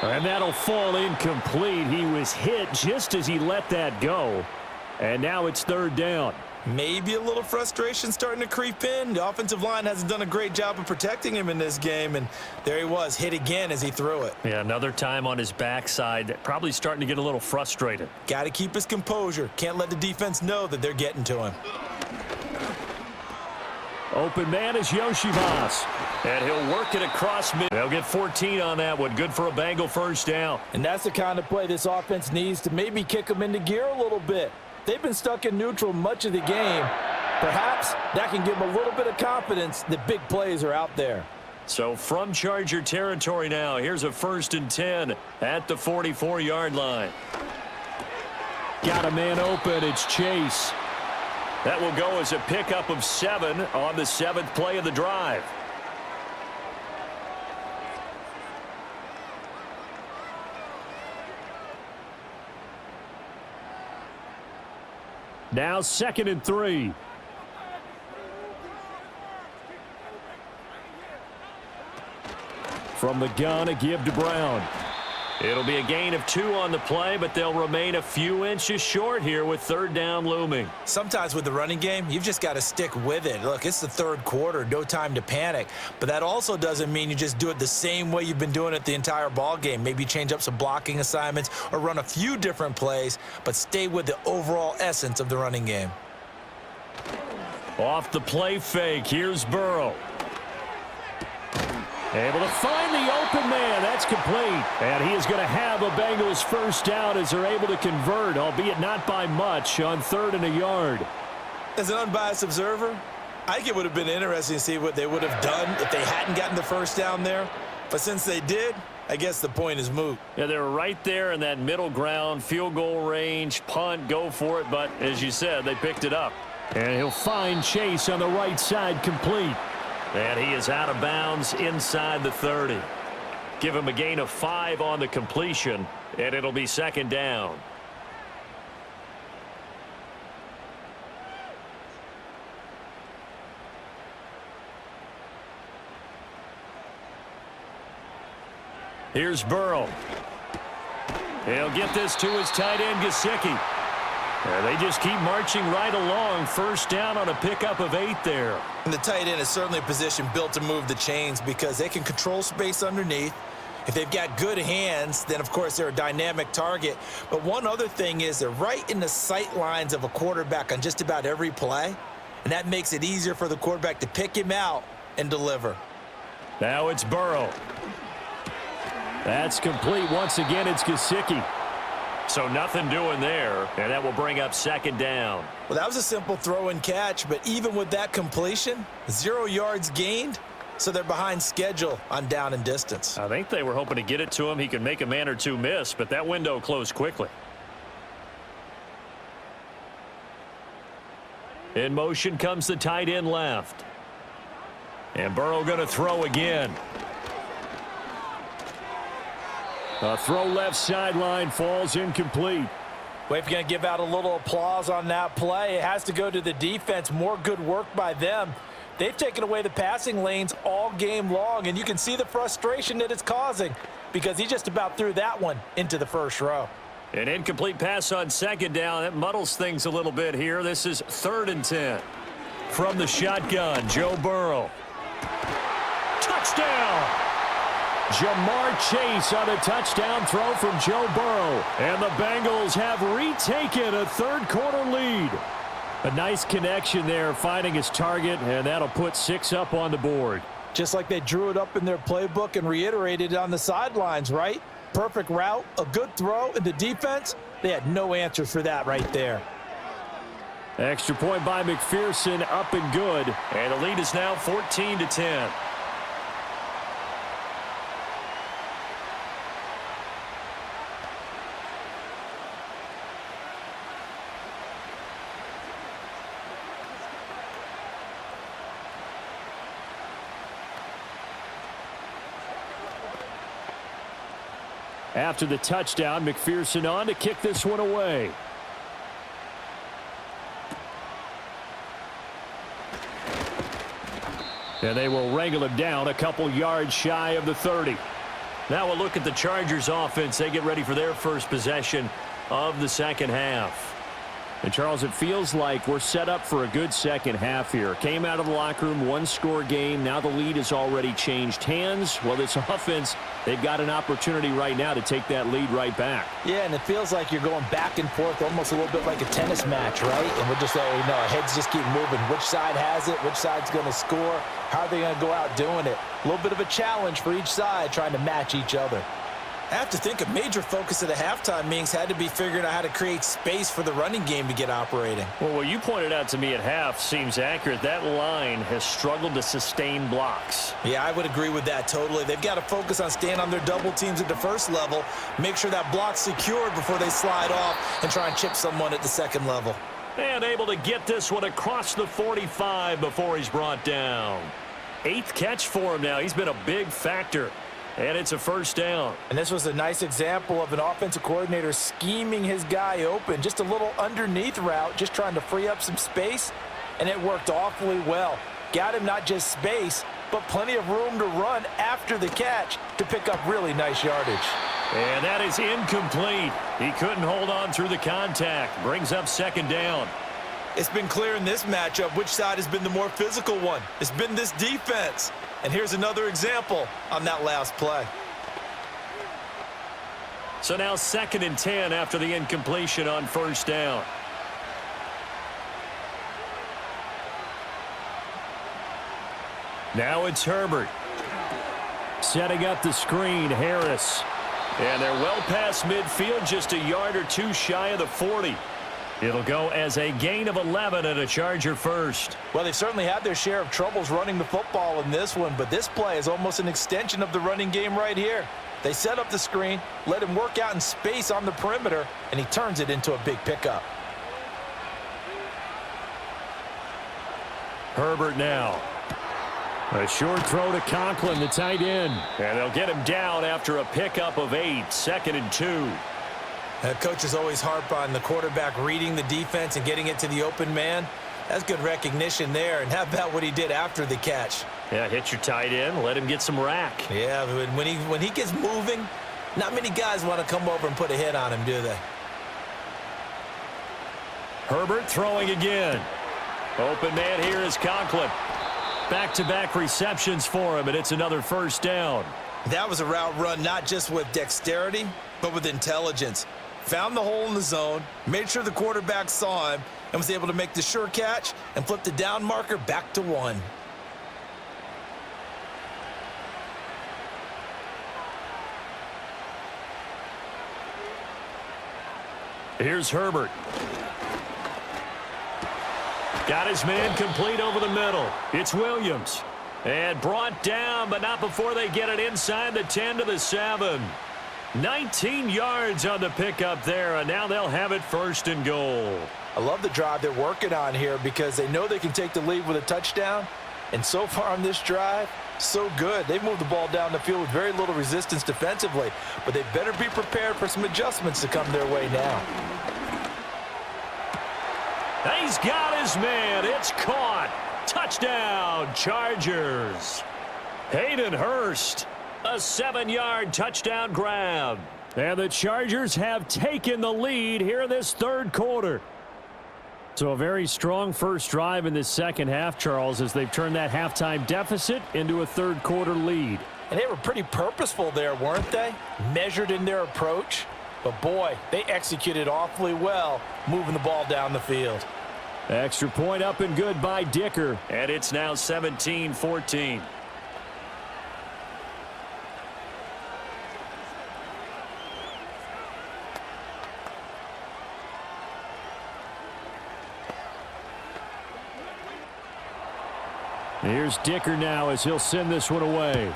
And that'll fall incomplete. He was hit just as he let that go. And now it's 3rd down. Maybe a little frustration starting to creep in. The offensive line hasn't done a great job of protecting him in this game, and there he was, hit again as he threw it. Yeah, another time on his backside, probably starting to get a little frustrated. Got to keep his composure. Can't let the defense know that they're getting to him. Open man is Yoshivas, and he'll work it across mid. They'll get 14 on that one. Good for a Bengal first down. And that's the kind of play this offense needs to maybe kick them into gear a little bit. They've been stuck in neutral much of the game. Perhaps that can give them a little bit of confidence that big plays are out there. So from Charger territory now, here's a 1st and 10 at the 44-yard line. Got a man open. It's Chase. That will go as a pickup of 7 on the 7th play of the drive. Now 2nd and 3. From the gun, a give to Brown. It'll be a gain of 2 on the play, but they'll remain a few inches short here with 3rd down looming. Sometimes with the running game, you've just got to stick with it. Look, it's the 3rd quarter, no time to panic. But that also doesn't mean you just do it the same way you've been doing it the entire ball game. Maybe change up some blocking assignments or run a few different plays, but stay with the overall essence of the running game. Off the play fake, here's Burrow. Able to find the open man. That's complete. And he is going to have a Bengals first down as they're able to convert, albeit not by much, on 3rd and a yard. As an unbiased observer, I think it would have been interesting to see what they would have done if they hadn't gotten the first down there. But since they did, I guess the point is moot. Yeah, they were right there in that middle ground, field goal range, punt, go for it. But as you said, they picked it up. And he'll find Chase on the right side, complete. And he is out of bounds inside the 30. Give him a gain of 5 on the completion, and it'll be second down. Here's Burrow. He'll get this to his tight end, Gesicki. And they just keep marching right along. First down on a pickup of 8 there. And the tight end is certainly a position built to move the chains because they can control space underneath. If they've got good hands, then, of course, they're a dynamic target. But one other thing is they're right in the sight lines of a quarterback on just about every play. And that makes it easier for the quarterback to pick him out and deliver. Now it's Burrow. That's complete. Once again, it's Gesicki. So nothing doing there, and that will bring up second down. Well, that was a simple throw and catch, but even with that completion, 0 yards gained, so they're behind schedule on down and distance. I think they were hoping to get it to him. He could make a man or two miss, but that window closed quickly. In motion comes the tight end left. And Burrow going to throw again. A throw left sideline, falls incomplete. Well, if you're going to give out a little applause on that play, it has to go to the defense. More good work by them. They've taken away the passing lanes all game long, and you can see the frustration that it's causing because he just about threw that one into the first row. An incomplete pass on second down. That muddles things a little bit here. This is 3rd and 10. From the shotgun, Joe Burrow. Touchdown! Jamar Chase on a touchdown throw from Joe Burrow. And the Bengals have retaken a third-quarter lead. A nice connection there, finding his target, and that'll put 6 up on the board. Just like they drew it up in their playbook and reiterated it on the sidelines, right? Perfect route, a good throw, and the defense, they had no answer for that right there. Extra point by McPherson, up and good. And the lead is now 14-10. After the touchdown, McPherson on to kick this one away. And they will wrangle him down a couple yards shy of the 30. Now we'll look at the Chargers offense. They get ready for their first possession of the second half. And, Charles, it feels like we're set up for a good second half here. Came out of the locker room, one-score game. Now the lead has already changed hands. Well, this offense, they've got an opportunity right now to take that lead right back. Yeah, and it feels like you're going back and forth, almost a little bit like a tennis match, right? And we're just letting you know, our heads just keep moving. Which side has it? Which side's going to score? How are they going to go out doing it? A little bit of a challenge for each side, trying to match each other. I have to think a major focus at the halftime meetings had to be figuring out how to create space for the running game to get operating. Well, what you pointed out to me at half seems accurate. That line has struggled to sustain blocks. Yeah, I would agree with that totally. They've got to focus on staying on their double teams at the first level, make sure that block's secured before they slide off and try and chip someone at the second level. And able to get this one across the 45 before he's brought down. 8th catch for him now. He's been a big factor. And it's a first down. And this was a nice example of an offensive coordinator scheming his guy open. Just a little underneath route, just trying to free up some space, and it worked awfully well. Got him not just space, but plenty of room to run after the catch to pick up really nice yardage. And that is incomplete. He couldn't hold on through the contact. Brings up second down. It's been clear in this matchup which side has been the more physical one. It's been this defense. And here's another example on that last play. So now 2nd and 10 after the incompletion on first down. Now it's Herbert. Setting up the screen, Harris. And they're well past midfield, just a yard or two shy of the 40. It'll go as a gain of 11 and a Charger first. Well, they've certainly had their share of troubles running the football in this one, but this play is almost an extension of the running game right here. They set up the screen, let him work out in space on the perimeter, and he turns it into a big pickup. Herbert now. A short throw to Conklin, the tight end. And they'll get him down after a pickup of 8, 2nd and 2. Coaches always harp on the quarterback reading the defense and getting it to the open man. That's good recognition there. And how about what he did after the catch? Yeah, hit your tight end, let him get some rack. Yeah, when he gets moving, not many guys want to come over and put a hit on him, do they? Herbert throwing again. Open man here is Conklin. Back-to-back receptions for him, and it's another first down. That was a route run not just with dexterity, but with intelligence. Found the hole in the zone, made sure the quarterback saw him, and was able to make the sure catch and flip the down marker back to 1. Here's Herbert. Got his man complete over the middle. It's Williams. And brought down, but not before they get it inside the 10 to the 7. 19 yards on the pickup there, and now they'll have it 1st and goal. I love the drive they're working on here because they know they can take the lead with a touchdown. And so far on this drive, so good. They've moved the ball down the field with very little resistance defensively, but they better be prepared for some adjustments to come their way now. He's got his man. It's caught. Touchdown, Chargers. Hayden Hurst, a 7-yard touchdown grab. And the Chargers have taken the lead here in this 3rd quarter. So a very strong first drive in this second half, Charles, as they've turned that halftime deficit into a 3rd quarter lead. And they were pretty purposeful there, weren't they? Measured in their approach. But boy, they executed awfully well, moving the ball down the field. Extra point up and good by Dicker. And it's now 17-14. Here's Dicker now as he'll send this one away.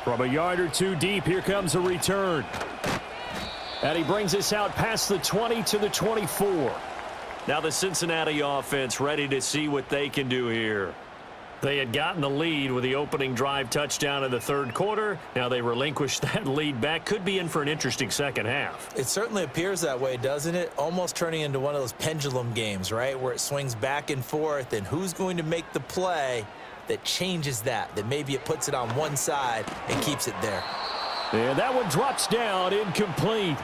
From a yard or two deep, here comes a return. And he brings us out past the 20 to the 24. Now the Cincinnati offense ready to see what they can do here. They had gotten the lead with the opening drive touchdown in the 3rd quarter. Now they relinquished that lead back. Could be in for an interesting second half. It certainly appears that way, doesn't it? Almost turning into one of those pendulum games, right? Where it swings back and forth, and who's going to make the play that changes that maybe it puts it on one side and keeps it there. And that one drops down, incomplete.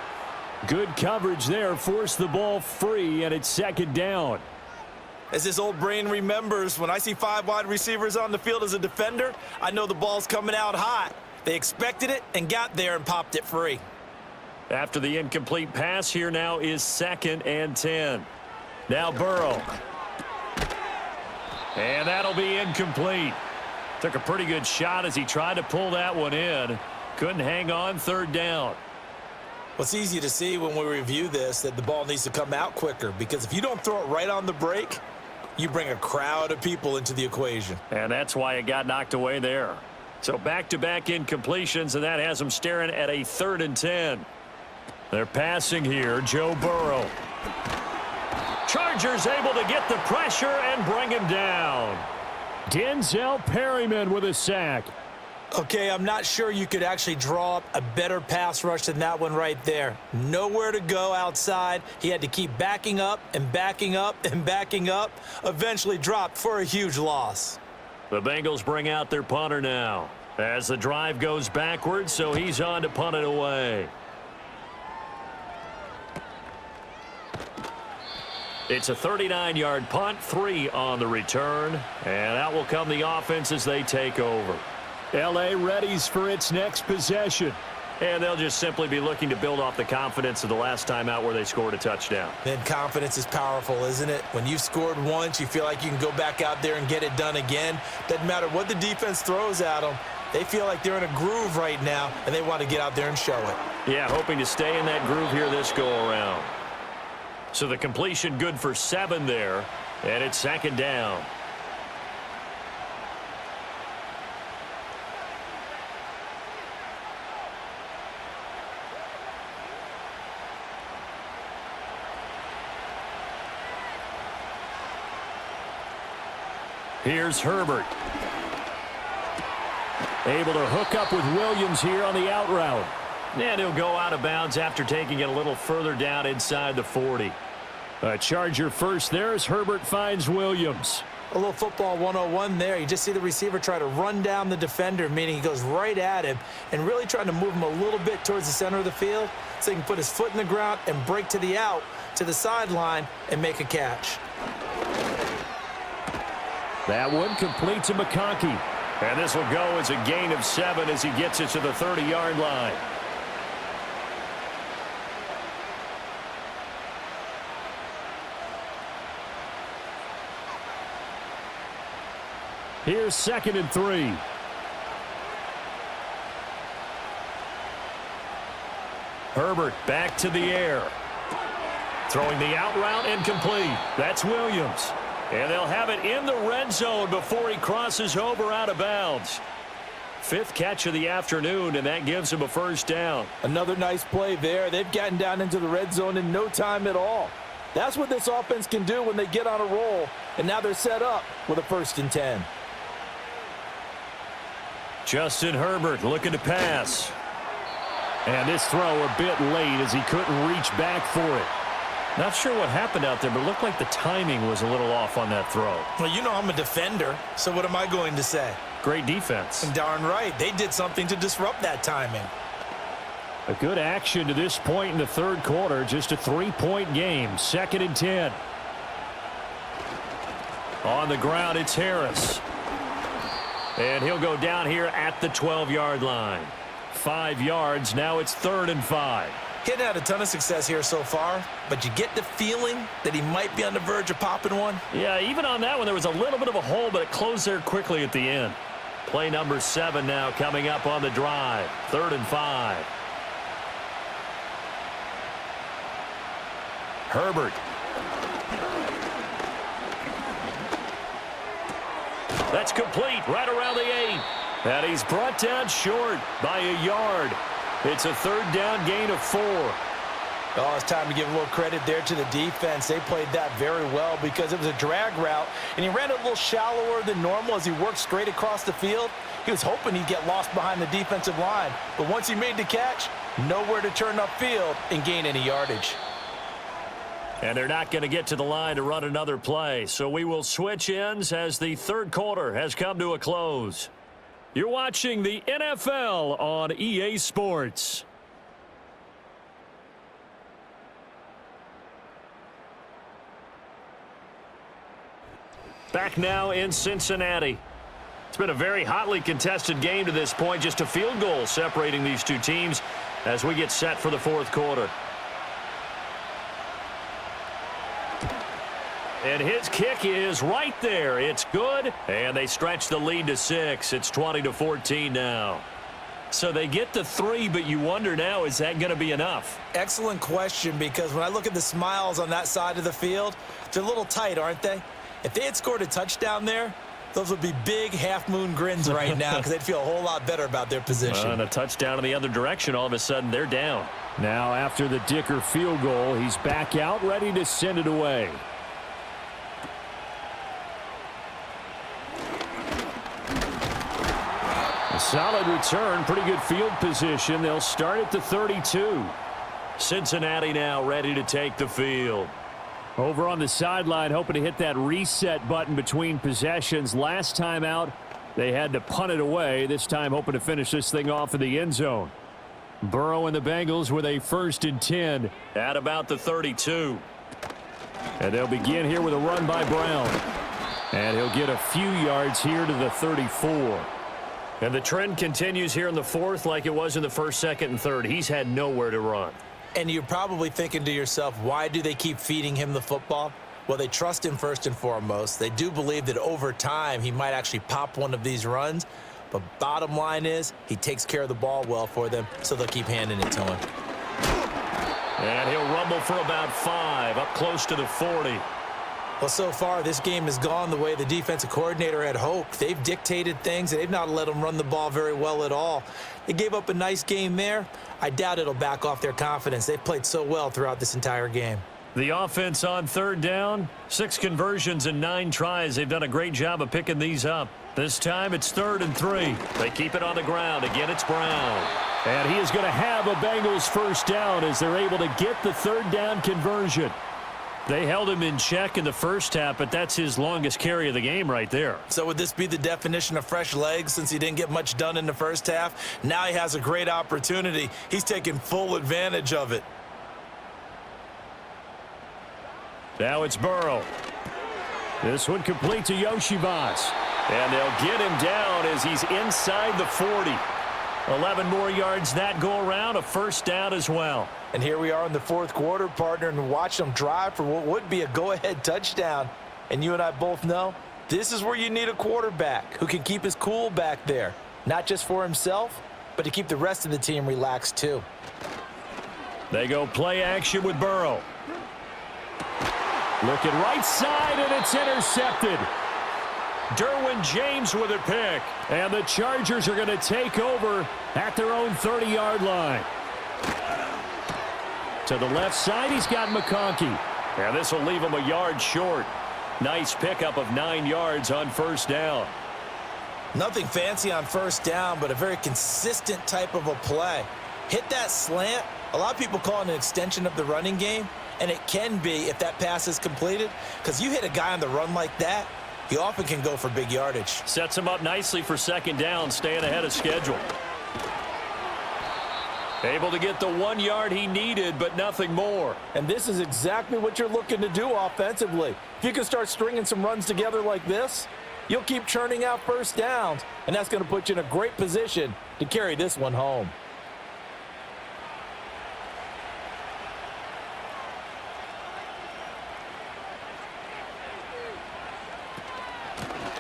Good coverage there, forced the ball free, and it's 2nd down. As this old brain remembers, when I see 5 wide receivers on the field as a defender, I know the ball's coming out hot. They expected it and got there and popped it free. After the incomplete pass, here now is 2nd and 10. Now Burrow. And that'll be incomplete. Took a pretty good shot as he tried to pull that one in. Couldn't hang on, 3rd down. Well, it's easy to see when we review this that the ball needs to come out quicker, because if you don't throw it right on the break, you bring a crowd of people into the equation. And that's why it got knocked away there. So back-to-back incompletions, and that has them staring at a 3rd and 10. They're passing here, Joe Burrow. Chargers able to get the pressure and bring him down. Denzel Perryman with a sack. Okay, I'm not sure you could actually draw up a better pass rush than that one right there. Nowhere to go outside. He had to keep backing up and backing up and backing up. Eventually dropped for a huge loss. The Bengals bring out their punter now as the drive goes backwards, so he's on to punt it away. It's a 39-yard punt, 3 on the return, and out will come the offense as they take over. L.A. readies for its next possession. And they'll just simply be looking to build off the confidence of the last time out where they scored a touchdown. Then confidence is powerful, isn't it? When you've scored once, you feel like you can go back out there and get it done again. Doesn't matter what the defense throws at them. They feel like they're in a groove right now, and they want to get out there and show it. Yeah, hoping to stay in that groove here this go-around. So the completion good for 7 there, and it's 2nd down. Here's Herbert. Able to hook up with Williams here on the out route. And he'll go out of bounds after taking it a little further down inside the 40. A Charger first there as Herbert finds Williams. A little football 101 there. You just see the receiver try to run down the defender, meaning he goes right at him and really trying to move him a little bit towards the center of the field so he can put his foot in the ground and break to the out, to the sideline, and make a catch. That one complete to McConkey. And this will go as a gain of 7 as he gets it to the 30-yard line. Here's 2nd and 3. Herbert back to the air. Throwing the out route incomplete. That's Williams. And they'll have it in the red zone before he crosses over out of bounds. 5th catch of the afternoon, and that gives him a 1st down. Another nice play there. They've gotten down into the red zone in no time at all. That's what this offense can do when they get on a roll, and now they're set up with a 1st and 10. Justin Herbert looking to pass. And this throw a bit late as he couldn't reach back for it. Not sure what happened out there, but it looked like the timing was a little off on that throw. Well, you know I'm a defender, so what am I going to say? Great defense. And darn right, they did something to disrupt that timing. A good action to this point in the 3rd quarter. Just a 3-point game. 2nd and 10. On the ground, it's Harris. And he'll go down here at the 12-yard line. 5 yards. Now it's 3rd and 5. He hadn't had a ton of success here so far, but you get the feeling that he might be on the verge of popping one. Yeah, even on that one, there was a little bit of a hole, but it closed there quickly at the end. Play number 7 now coming up on the drive. 3rd and 5. Herbert. That's complete right around the 8. And he's brought down short by a yard. It's a 3rd down gain of 4. Oh, it's time to give a little credit there to the defense. They played that very well because it was a drag route, and he ran a little shallower than normal as he worked straight across the field. He was hoping he'd get lost behind the defensive line, but once he made the catch, nowhere to turn upfield and gain any yardage. And they're not going to get to the line to run another play, so we will switch ends as the 3rd quarter has come to a close. You're watching the NFL on EA Sports. Back now in Cincinnati. It's been a very hotly contested game to this point. Just a field goal separating these two teams as we get set for the 4th quarter. And his kick is right there. It's good, and they stretch the lead to 6. It's 20-14 now. So they get to 3, but you wonder now, is that going to be enough? Excellent question, because when I look at the smiles on that side of the field, they're a little tight, aren't they? If they had scored a touchdown there, those would be big half-moon grins right now because they'd feel a whole lot better about their position. And a touchdown in the other direction, all of a sudden they're down. Now after the Dicker field goal, he's back out ready to send it away. A solid return, pretty good field position. They'll start at the 32. Cincinnati now ready to take the field. Over on the sideline, hoping to hit that reset button between possessions. Last time out, they had to punt it away. This time, hoping to finish this thing off in the end zone. Burrow and the Bengals with a 1st and 10 at about the 32. And they'll begin here with a run by Brown. And he'll get a few yards here to the 34. And the trend continues here in the 4th like it was in the 1st, 2nd, and 3rd. He's had nowhere to run. And you're probably thinking to yourself, why do they keep feeding him the football? Well, they trust him first and foremost. They do believe that over time he might actually pop one of these runs. But bottom line is, he takes care of the ball well for them, so they'll keep handing it to him. And he'll rumble for about 5, up close to the 40. Well, so far, this game has gone the way the defensive coordinator had hoped. They've dictated things, and they've not let them run the ball very well at all. They gave up a nice game there. I doubt it'll back off their confidence. They've played so well throughout this entire game. The offense on third down, 6 conversions and 9 tries. They've done a great job of picking these up. This time it's 3rd and 3. They keep it on the ground. Again, it's Brown. And he is going to have a Bengals first down as they're able to get the 3rd down conversion. They held him in check in the first half, but that's his longest carry of the game right there. So would this be the definition of fresh legs since he didn't get much done in the first half? Now he has a great opportunity. He's taking full advantage of it. Now it's Burrow. This one complete to Yoshivas. And they'll get him down as he's inside the 40. 11 more yards that go around, a first down as well. And here we are in the 4th quarter, partner, and watch them drive for what would be a go-ahead touchdown. And you and I both know this is where you need a quarterback who can keep his cool back there, not just for himself, but to keep the rest of the team relaxed too. They go play action with Burrow. Looking right side, and it's intercepted. Derwin James with a pick. And the Chargers are going to take over at their own 30-yard line. To the left side, he's got McConkey. And this will leave him a yard short. Nice pickup of 9 yards on first down. Nothing fancy on first down, but a very consistent type of a play. Hit that slant. A lot of people call it an extension of the running game, and it can be if that pass is completed, because you hit a guy on the run like that, he often can go for big yardage. Sets him up nicely for second down, staying ahead of schedule. Able to get the 1 yard he needed, but nothing more. And this is exactly what you're looking to do offensively. If you can start stringing some runs together like this, you'll keep churning out first downs, and that's going to put you in a great position to carry this one home.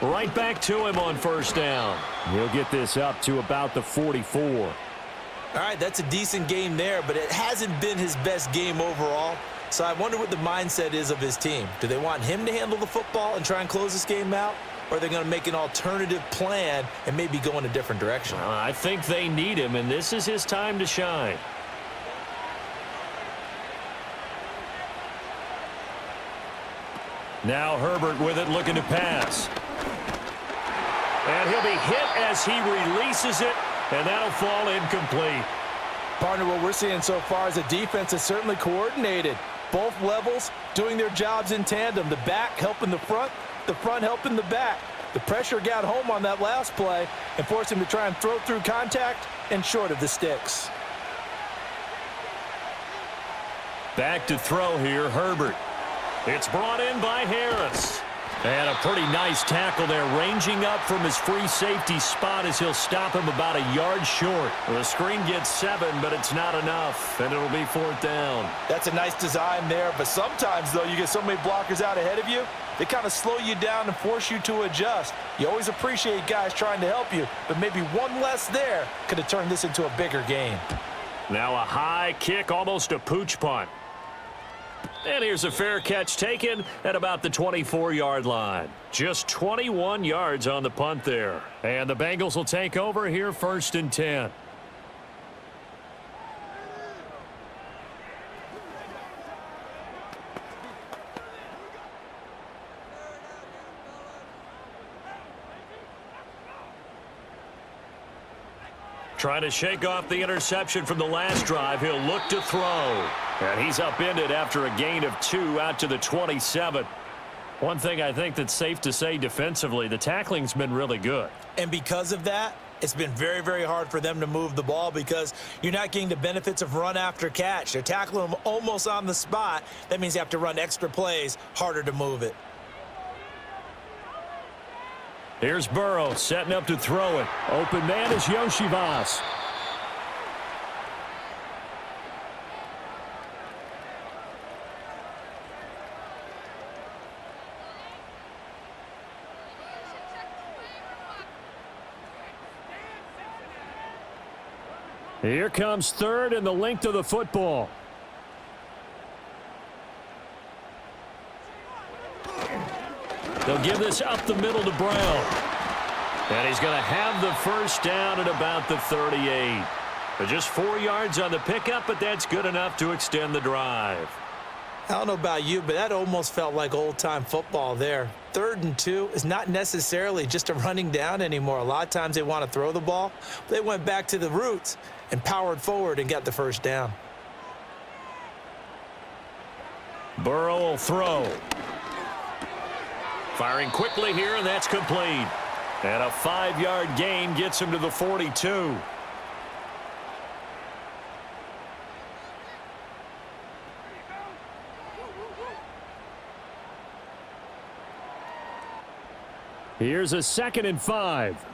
Right back to him on first down. He'll get this up to about the 44. All right, that's a decent game there, but it hasn't been his best game overall. So I wonder what the mindset is of his team. Do they want him to handle the football and try and close this game out? Or are they going to make an alternative plan and maybe go in a different direction? I think they need him, and this is his time to shine. Now Herbert with it, looking to pass. And he'll be hit as he releases it, and that'll fall incomplete. Partner, what we're seeing so far is a defense is certainly coordinated. Both levels doing their jobs in tandem. The back helping the front helping the back. The pressure got home on that last play and forced him to try and throw through contact and short of the sticks. Back to throw here, Herbert. It's brought in by Harris. And a pretty nice tackle there, ranging up from his free safety spot as he'll stop him about a yard short. The screen gets 7, but it's not enough, and it'll be 4th down. That's a nice design there, but sometimes, though, you get so many blockers out ahead of you, they kind of slow you down and force you to adjust. You always appreciate guys trying to help you, but maybe one less there could have turned this into a bigger game. Now a high kick, almost a pooch punt. And here's a fair catch taken at about the 24-yard line. Just 21 yards on the punt there. And the Bengals will take over here 1st and 10. Trying to shake off the interception from the last drive. He'll look to throw. And he's upended after a gain of 2 out to the 27. One thing I think that's safe to say defensively, the tackling's been really good. And because of that, it's been very, very hard for them to move the ball because you're not getting the benefits of run after catch. They're tackling them almost on the spot. That means you have to run extra plays, harder to move it. Here's Burrow setting up to throw it. Open man is Yoshivas. Here comes third and the length of the football. They'll give this up the middle to Brown. And he's going to have the first down at about the 38. Just 4 yards on the pickup, but that's good enough to extend the drive. I don't know about you, but that almost felt like old-time football there. 3rd and 2 is not necessarily just a running down anymore. A lot of times they want to throw the ball. They went back to the roots and powered forward and got the first down. Burrow will throw. Firing quickly here, and that's complete. And a 5-yard gain gets him to the 42. Here's a 2nd and 5.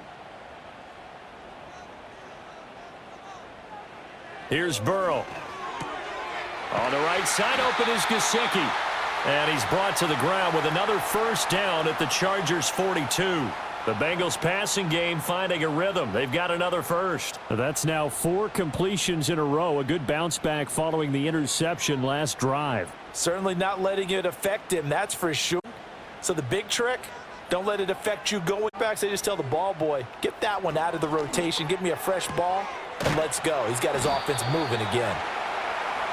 Here's Burrow. On the right side, open is Gesicki. And he's brought to the ground with another first down at the Chargers' 42. The Bengals passing game finding a rhythm. They've got another first. That's now 4 completions in a row. A good bounce back following the interception last drive. Certainly not letting it affect him, that's for sure. So the big trick, don't let it affect you going back. So just tell the ball boy, get that one out of the rotation. Give me a fresh ball, and let's go. He's got his offense moving again.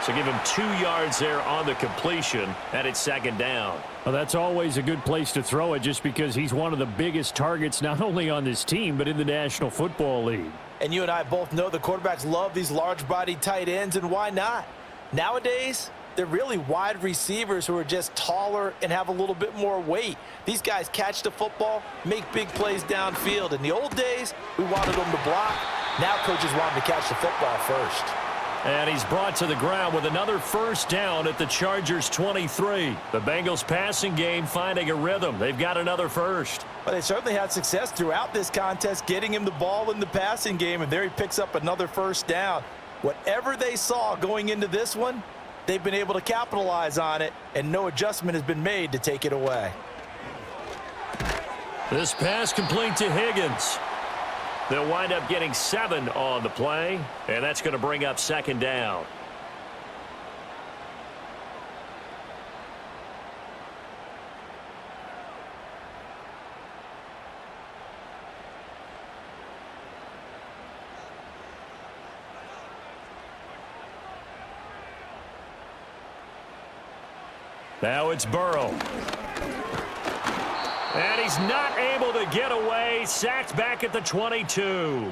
So give him 2 yards there on the completion, and it's 2nd down. Well, that's always a good place to throw it just because he's one of the biggest targets not only on this team but in the National Football League. And you and I both know the quarterbacks love these large-bodied tight ends, and why not? Nowadays, they're really wide receivers who are just taller and have a little bit more weight. These guys catch the football, make big plays downfield. In the old days, we wanted them to block. Now coaches want them to catch the football first. And he's brought to the ground with another first down at the Chargers' 23. The Bengals passing game finding a rhythm. They've got another first. Well, they certainly had success throughout this contest getting him the ball in the passing game, and there he picks up another first down. Whatever they saw going into this one, they've been able to capitalize on it, and no adjustment has been made to take it away. This pass complete to Higgins. They'll wind up getting 7 on the play, and that's going to bring up 2nd down. Now it's Burrow. And he's not able to get away. Sacked back at the 22.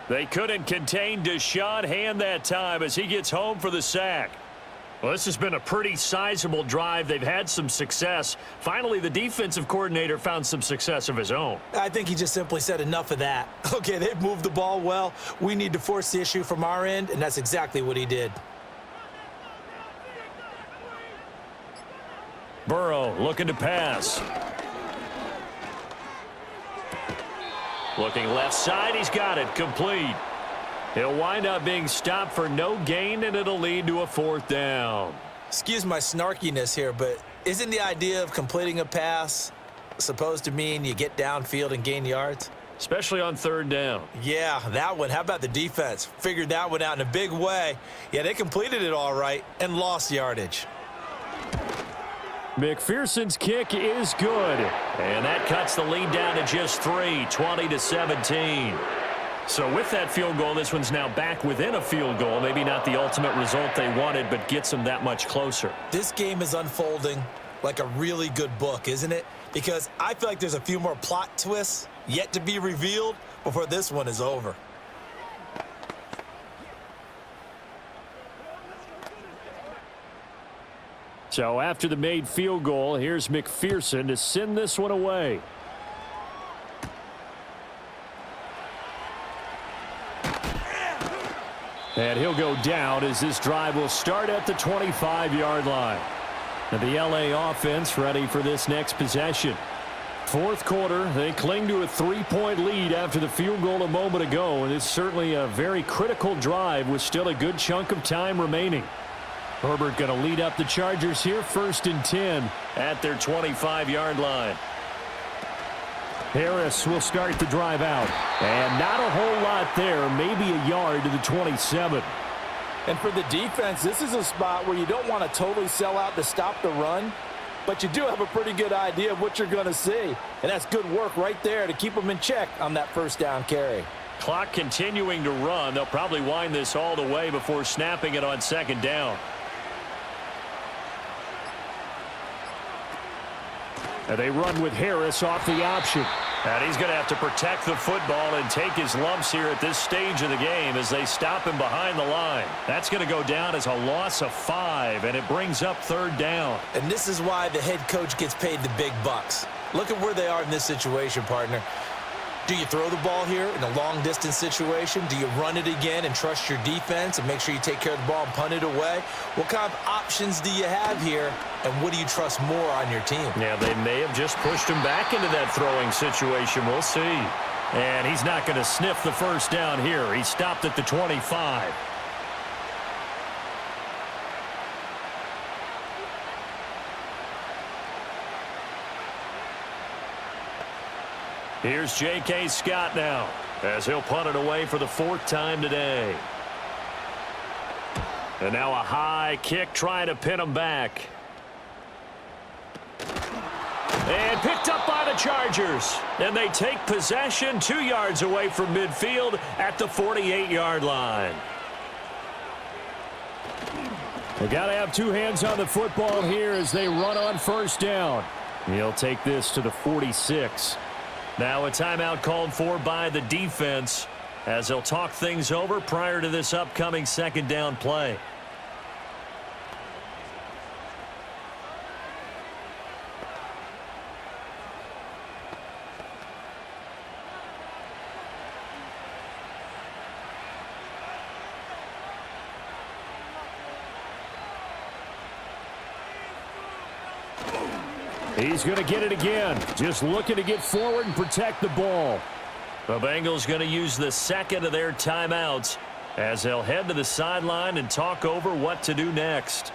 They couldn't contain Deshaun Hand that time as he gets home for the sack. Well, this has been a pretty sizable drive. They've had some success. Finally, the defensive coordinator found some success of his own. I think he just simply said enough of that. Okay, they've moved the ball well. We need to force the issue from our end, and that's exactly what he did. Burrow looking to pass. Looking left side, he's got it, complete. He'll wind up being stopped for no gain, and it'll lead to a 4th down. Excuse my snarkiness here, but isn't the idea of completing a pass supposed to mean you get downfield and gain yards? Especially on 3rd down. Yeah, that one. How about the defense? Figured that one out in a big way. Yeah, they completed it all right and lost yardage. McPherson's kick is good. And that cuts the lead down to just 3, 20-17. So with that field goal, this one's now back within a field goal. Maybe not the ultimate result they wanted, but gets them that much closer. This game is unfolding like a really good book, isn't it? Because I feel like there's a few more plot twists yet to be revealed before this one is over. So after the made field goal, here's McPherson to send this one away. And he'll go down as this drive will start at the 25-yard line. And the LA offense ready for this next possession. 4th quarter, they cling to a 3-point lead after the field goal a moment ago. And it's certainly a very critical drive with still a good chunk of time remaining. Herbert going to lead up the Chargers here, 1st and 10 at their 25-yard line. Harris will start the drive out. And not a whole lot there, maybe a yard to the 27. And for the defense, this is a spot where you don't want to totally sell out to stop the run, but you do have a pretty good idea of what you're going to see. And that's good work right there to keep them in check on that first down carry. Clock continuing to run. They'll probably wind this all the way before snapping it on second down. And they run with Harris off the option. And he's going to have to protect the football and take his lumps here at this stage of the game as they stop him behind the line. That's going to go down as a loss of 5, and it brings up third down. And this is why the head coach gets paid the big bucks. Look at where they are in this situation, partner. Do you throw the ball here in a long-distance situation? Do you run it again and trust your defense and make sure you take care of the ball and punt it away? What kind of options do you have here, and what do you trust more on your team? Yeah, they may have just pushed him back into that throwing situation. We'll see. And he's not going to sniff the first down here. He stopped at the 25. Here's J.K. Scott now as he'll punt it away for the 4th time today. And now a high kick trying to pin him back. And picked up by the Chargers. And they take possession 2 yards away from midfield at the 48-yard line. They got to have 2 hands on the football here as they run on first down. He'll take this to the 46. Now a timeout called for by the defense as they'll talk things over prior to this upcoming second down play. He's going to get it again. Just looking to get forward and protect the ball. The Bengals going to use the second of their timeouts as they'll head to the sideline and talk over what to do next.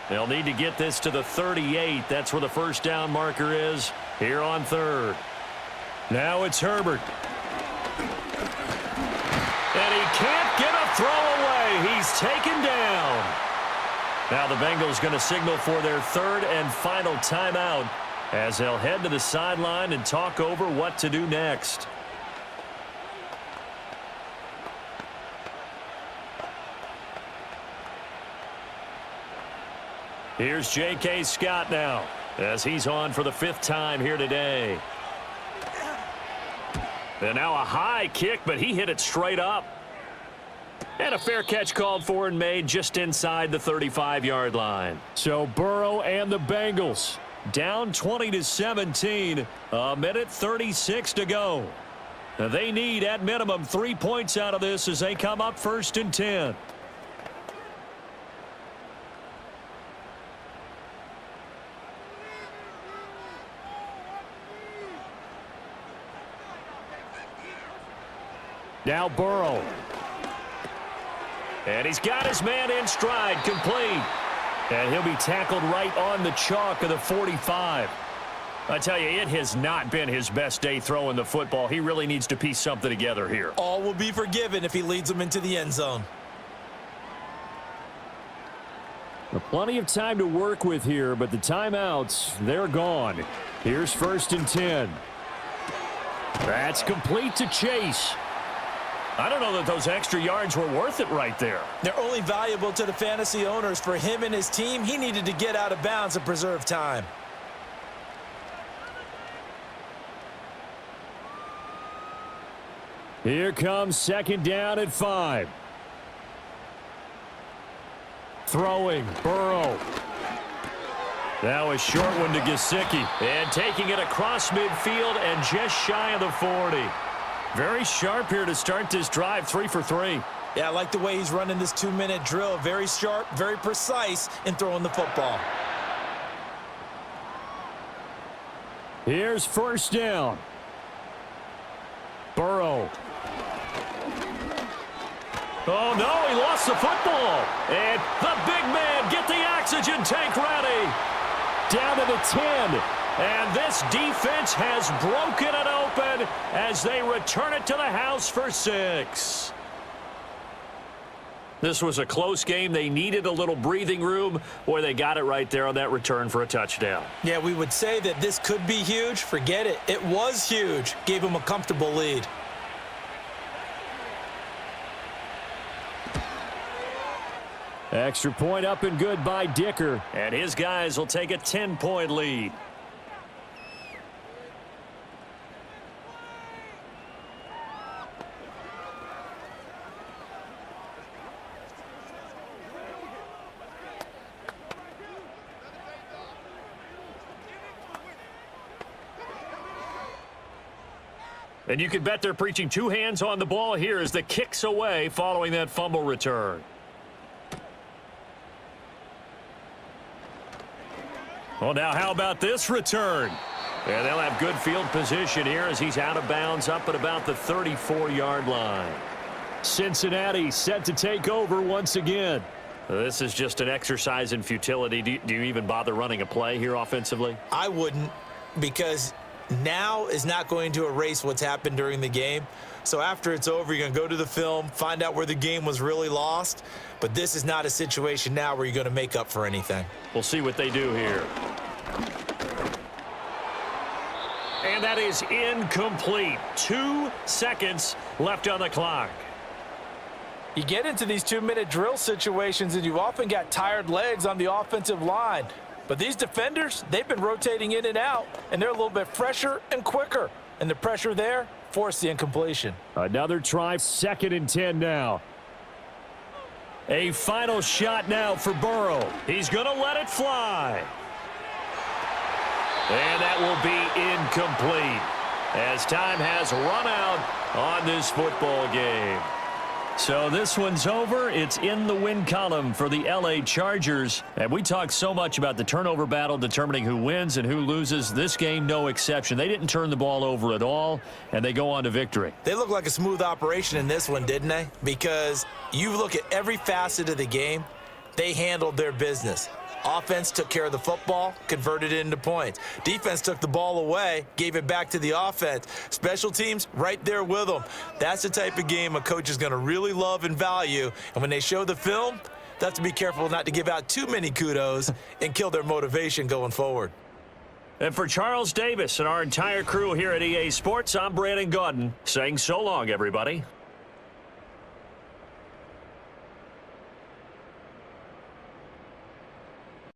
They'll need to get this to the 38. That's where the first down marker is here on third. Now it's Herbert. And he can't get a throw away. He's taken down. Now the Bengals going to signal for their third and final timeout as they'll head to the sideline and talk over what to do next. Here's J.K. Scott now as he's on for the 5th time here today. And now a high kick, but he hit it straight up. And a fair catch called for and made just inside the 35-yard line. So Burrow and the Bengals down 20-17, a minute 36 to go. Now they need at minimum 3 points out of this as they come up 1st and 10. Now Burrow. And he's got his man in stride, complete. And he'll be tackled right on the chalk of the 45. I tell you, it has not been his best day throwing the football. He really needs to piece something together here. All will be forgiven if he leads them into the end zone. Plenty of time to work with here, but the timeouts, they're gone. Here's 1st and 10. That's complete to Chase. I don't know that those extra yards were worth it right there. They're only valuable to the fantasy owners. For him and his team, he needed to get out of bounds and preserve time. Here comes 2nd down at 5. Throwing, Burrow. Now a short one to Gesicki. And taking it across midfield and just shy of the 40. Very sharp here to start this drive, 3 for 3. Yeah, I like the way he's running this 2-minute drill. Very sharp, very precise in throwing the football. Here's 1st down. Burrow. Oh, no, he lost the football. And the big man get the oxygen tank ready. Down to the 10. And this defense has broken it open as they return it to the house for 6. This was a close game. They needed a little breathing room. Boy, they got it right there on that return for a touchdown. Yeah, we would say that this could be huge. Forget it. It was huge. Gave them a comfortable lead. Extra point up and good by Dicker. And his guys will take a 10-point lead. And you can bet they're preaching 2 hands on the ball here as the kick's away following that fumble return. Well, now how about this return? And they'll have good field position here as he's out of bounds up at about the 34-yard line. Cincinnati set to take over once again. This is just an exercise in futility. Do you even bother running a play here offensively? I wouldn't, because now is not going to erase what's happened during the game. So after it's over, you're going to go to the film, find out where the game was really lost. But this is not a situation now where you're going to make up for anything. We'll see what they do here. And that is incomplete. 2 seconds left on the clock. You get into these 2-minute drill situations, and you've often got tired legs on the offensive line. But these defenders, they've been rotating in and out, and they're a little bit fresher and quicker. And the pressure there forced the incompletion. Another try, 2nd and 10 now. A final shot now for Burrow. He's going to let it fly. And that will be incomplete as time has run out on this football game. So this one's over. It's in the win column for the LA Chargers. And we talked so much about the turnover battle determining who wins and who loses. This game, no exception. They didn't turn the ball over at all, and they go on to victory. They look like a smooth operation in this one, didn't they? Because you look at every facet of the game, they handled their business. Offense took care of the football, converted it into points. Defense took the ball away, gave it back to the offense. Special teams, right there with them. That's the type of game a coach is going to really love and value. And when they show the film, they have to be careful not to give out too many kudos and kill their motivation going forward. And for Charles Davis and our entire crew here at EA Sports, I'm Brandon Gaudin saying so long, everybody.